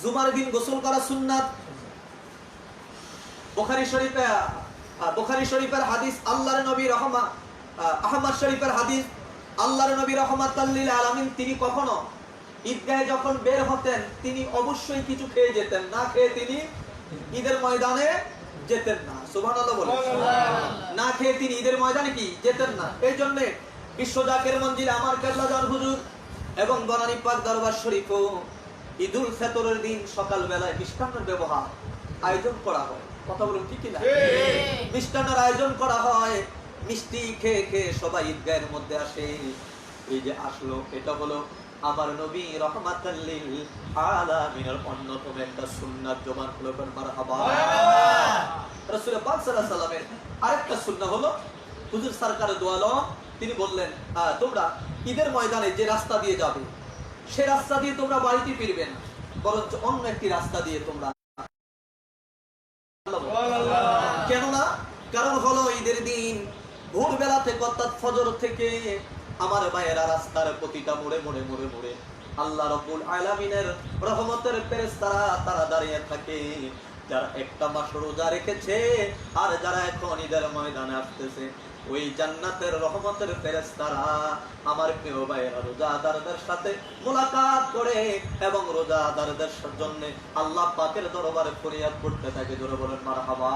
জুমার দিন গোসল করা সুন্নাত। বুখারী শরীফের হাদিস, আল্লাহর নবী আহমদ শরীফের হাদিস, আল্লাহর নবী রাহমাতাল লিল আলামিন তিনি কখনো ঈদগাহে যখন বের হতেন, তিনি অবশ্যই কিছু খেয়ে যেতেন, না খেয়ে তিনি ঈদের ময়দানে যেতেন না। সুবহানাল্লাহ বলেন। না খেয়ে তিনি ঈদের ময়দানে কি যেতেন না। এই জন্য বিশ্ব জাকের মঞ্জিল আমার কেবলা জান হুজুর এবং বনানী পাক দরবার শরীফও ঈদুল ফিতরের দিন সকাল বেলায় মিষ্টান্নের ব্যবহার আয়োজন করা হয়। কথা বলুন ঠিক কি না? মিষ্টান্নের আয়োজন করা হয়, মিষ্টি খেয়ে খেয়ে সবাই ঈদগাহের মধ্যে আসে। এই যে আসলো, এটা হলো আমার নবী রাহমাতাল লিল আলামিনের অন্যতম একটা সুন্নাত। জবান খুলে বলেন মারহাবা। রাসূল পাক সাল্লাল্লাহু আলাইহি ওয়াসাল্লামের আরেকটা সুন্নাত হলো, হুজুর সরকার দো আলম তিনি বললেন, তোমরা ঈদের ময়দানে যে রাস্তা দিয়ে যাবে, সে রাস্তা দিয়ে তোমরা বাড়িতে ফিরবে না, বরঞ্চ অন্য একটি রাস্তা দিয়ে তোমরা। কেননা কারণ হলো ঈদের দিন ভোরবেলা থেকে, অর্থাৎ ফজর থেকে আমার ভাইয়েরা রাস্তার প্রতিটা মোড়ে মোড়ে মোড়ে মোড়ে আল্লাহ রাব্বুল আলামিনের রহমতের ফেরেশতারা তারা দাঁড়িয়ে থাকে। যারা একটা মাস রোজা রেখেছে আর যারা এখন ঈদের ময়দানে আসতেছে, ওই জান্নাতের রহমতের ফেরেশতারা আমার প্রিয় ভাইয়েরা রোজাদারদের সাথে মুলাকাত করে এবং রোজাদারদের জন্য আল্লাহ পাকের দরবারে ফরিয়াদ করতে থাকে। জোরে বলেন মারহাবা।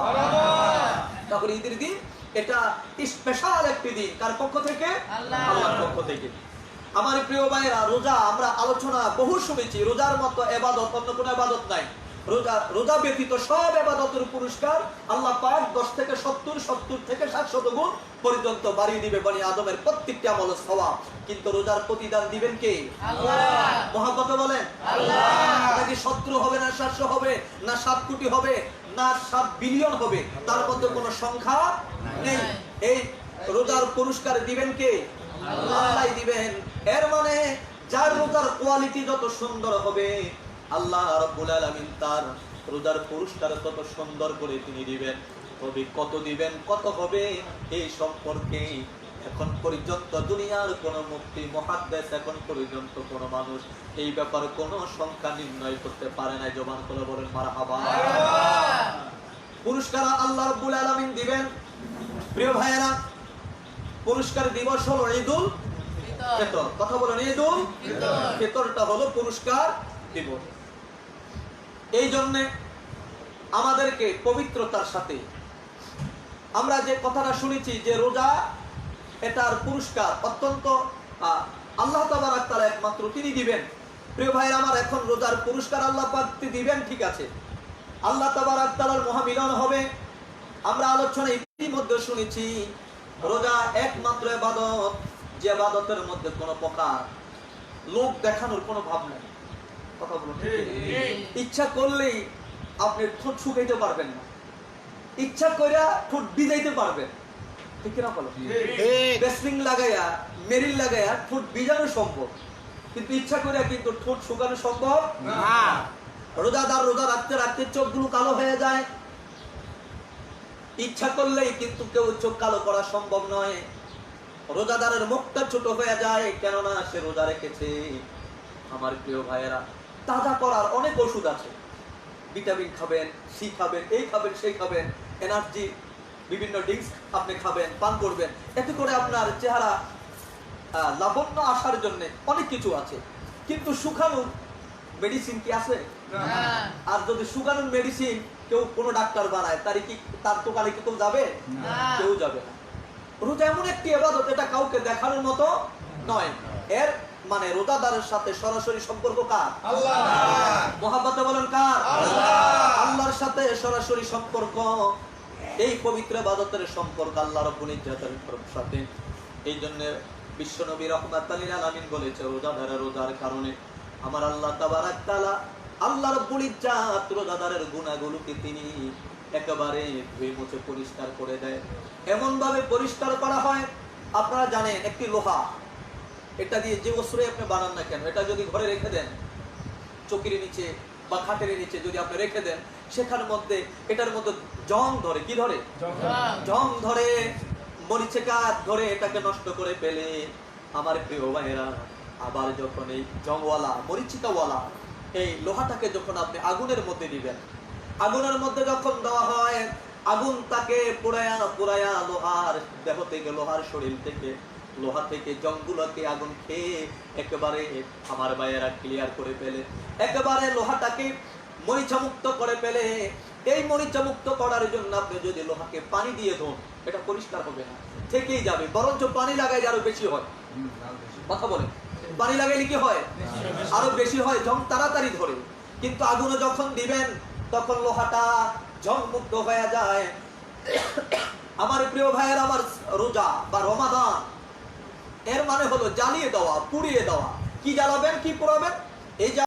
তখন ঈদের দিন এটা স্পেশাল একটি দিন। কার পক্ষ থেকে? আল্লাহর পক্ষ থেকে। আমার প্রিয় ভাইয়েরা, রোজা আমরা আলোচনা বহু শুনেছি, রোজার মতো ইবাদত অন্য কোনো ইবাদত নাই। রোজা ব্যতীত সব ইবাদতের পুরস্কার আল্লাহ পাক 10 থেকে 70, 70 থেকে 700 গুণ পর্যন্ত বাড়িয়ে দিবে বনি আদমের প্রত্যেকটি আমল সওয়াব। কিন্তু রোজার প্রতিদান দিবেন কে? আল্লাহ। মহব্বতে বলেন আল্লাহ। এটা কি 70 হবে না 700 হবে না 7 কোটি হবে না 7 বিলিয়ন হবে, তার মধ্যে কোনো সংখ্যা নেই। এই রোজার পুরস্কার দিবেন কে? আল্লাহই দিবেন। এর মানে যার রোজার কোয়ালিটি যত সুন্দর হবে, আল্লাহ রাব্বুল আলামিন তার রোজার পুরস্কার তত সুন্দর করে তিনি দিবেন। তবে কত দিবেন, কত হবে, এই সম্পর্কে এখন পর্যন্ত দুনিয়ার কোন মুফতি মুহাদ্দিস, এখন পর্যন্ত কোন মানুষ এই ব্যাপারে কোন সংখ্যা নির্ণয় করতে পারে না। জবান করে বলেন মারহাবা। পুরস্কার আল্লাহ রাব্বুল আলামিন দিবেন। প্রিয় ভাইয়েরা, পুরস্কার দিবস হলো ঈদুল ফিতর। কথা বলেন, ঈদুল ফিতরটা হলো পুরস্কার দিবস। এই জন্যে আমাদেরকে পবিত্রতার সাথে, আমরা যে কথাটা শুনেছি যে রোজা এটার পুরস্কার অত্যন্ত আল্লাহ তাবারক তাআলা একমাত্র তিনি দিবেন। প্রিয় ভাইরা আমার, এখন রোজার পুরস্কার আল্লাহ পাক দিবেন, ঠিক আছে, আল্লাহ তাবারক তাআলার মহামিলন হবে। আমরা আলোচনা ইতিমধ্যে শুনেছি রোজা একমাত্র ইবাদত যে ইবাদতের মধ্যে কোনো প্রকার লোক দেখানোর কোনো ভাব নাই। কথা বলুন, ইচ্ছা করলেই আপনি ঠোঁট শুকাইতে পারবেন না, ইচ্ছা করে ঠোঁট ভিজাইতে পারবেন, ঠিক না বলো? বেসলিং লাগাইয়া মেরিল লাগাইয়া ঠোঁট ভিজানো সম্ভব, কিন্তু ইচ্ছা করে কিন্তু ঠোঁট শুকানো সম্ভব না। রোজাদার রোজা রাখতে রাখতে চোখগুলো কালো হয়ে যায়, ইচ্ছা করলেই কিন্তু কেউ চোখ কালো করা সম্ভব নয়। রোজাদারের মুখটা ছোট হয়ে যায়, কেননা সে রোজা রেখেছে। আমার প্রিয় ভাইয়েরা, তাজা করার অনেক ওষুধ আছে, ভিটামিন খাবেন, সি খাবেন, এই খাবেন, সেই খাবেন, এনার্জি বিভিন্ন ড্রিঙ্কস আপনি খাবেন, পান করবেন, এতে করে আপনার চেহারা লাবণ্য আসার জন্য অনেক কিছু আছে। কিন্তু শুকানোর মেডিসিন কি আছে? আর যদি শুকানোর মেডিসিন কেউ কোনো ডাক্তার বানায়, তার দোকানে কি কেউ যাবে? কেউ যাবে না। রোজা এমন একটি ইবাদত, এটা কাউকে দেখানোর মতো নয়। এর মানে রোজাদারের সাথে সরাসরি সম্পর্ক কার? আল্লাহ। মুহাব্বতে বলেন কার? আল্লাহ। আল্লাহর সাথে সরাসরি সম্পর্ক, এই পবিত্র ইবাদতের সম্পর্ক আল্লাহ রাব্বুল ইজ্জাতের সাথে। এই জন্য বিশ্বনবী রাহমাতুল লিল আলামিন বলেছে, রোজাদারের রোজার কারণে আমার আল্লাহ তাবারক তাআলা, আল্লাহ রাব্বুল ইজ্জাত রোজাদারের গুনাহগুলোকে তিনি একেবারে ধুয়ে মুছে পরিষ্কার করে দেয়। এমন ভাবে পরিষ্কার করা হয়, আপনারা জানেন একটি লোহা, এটা দিয়ে যে বস্ত্রে আপনি বানান না কেন, এটা যদি ঘরে রেখে দেন, চকির নিচে বা খাটের নিচে যদি আপনি রেখে দেন, সেখানে মধ্যে এটার মধ্যে জং ধরে, কি ধরে? জং ধরে, মরিচিকা ধরে এটাকে নষ্ট করে ফেলে। আমার প্রিয় ভাইয়েরা, আবার যখন এই জংওয়ালা মরিচিকাওয়ালা এই লোহাটাকে যখন আপনি আগুনের মধ্যে দিবেন, আগুনের মধ্যে যখন দেওয়া হয়, আগুন তাকে পুরায়া লোহার দেহ থেকে, লোহার শরীর থেকে, লোহা থেকে জংগুলোকে আগুন খেয়ে একেবারে আমার ভাইয়েরা ক্লিয়ার করে ফেলে, একেবারে লোহাটাকে মরিচামুক্ত করে ফেলে। এই মরিচামুক্ত করার জন্য আপনি যদি লোহাকে পানি দিয়ে ধোন, এটা পরিষ্কার হবে না, থেকেই যাবে। বরঞ্চ পানি লাগাইলে আরো বেশি হয়। কথা বলে, পানি লাগাইলে কি হয়? আরো বেশি হয়, জং তাড়াতাড়ি ধরে। কিন্তু আগুনে যখন দিবেন, তখন লোহাটা জং মুক্ত হয়ে যায়। আমার প্রিয় ভাইয়ের, আমার রোজা বা রমাদান এর মানে হলো জ্বালিয়ে দেওয়া, পুড়িয়ে দেওয়া। কি জ্বালাবেন, কি পোড়াবেন? এই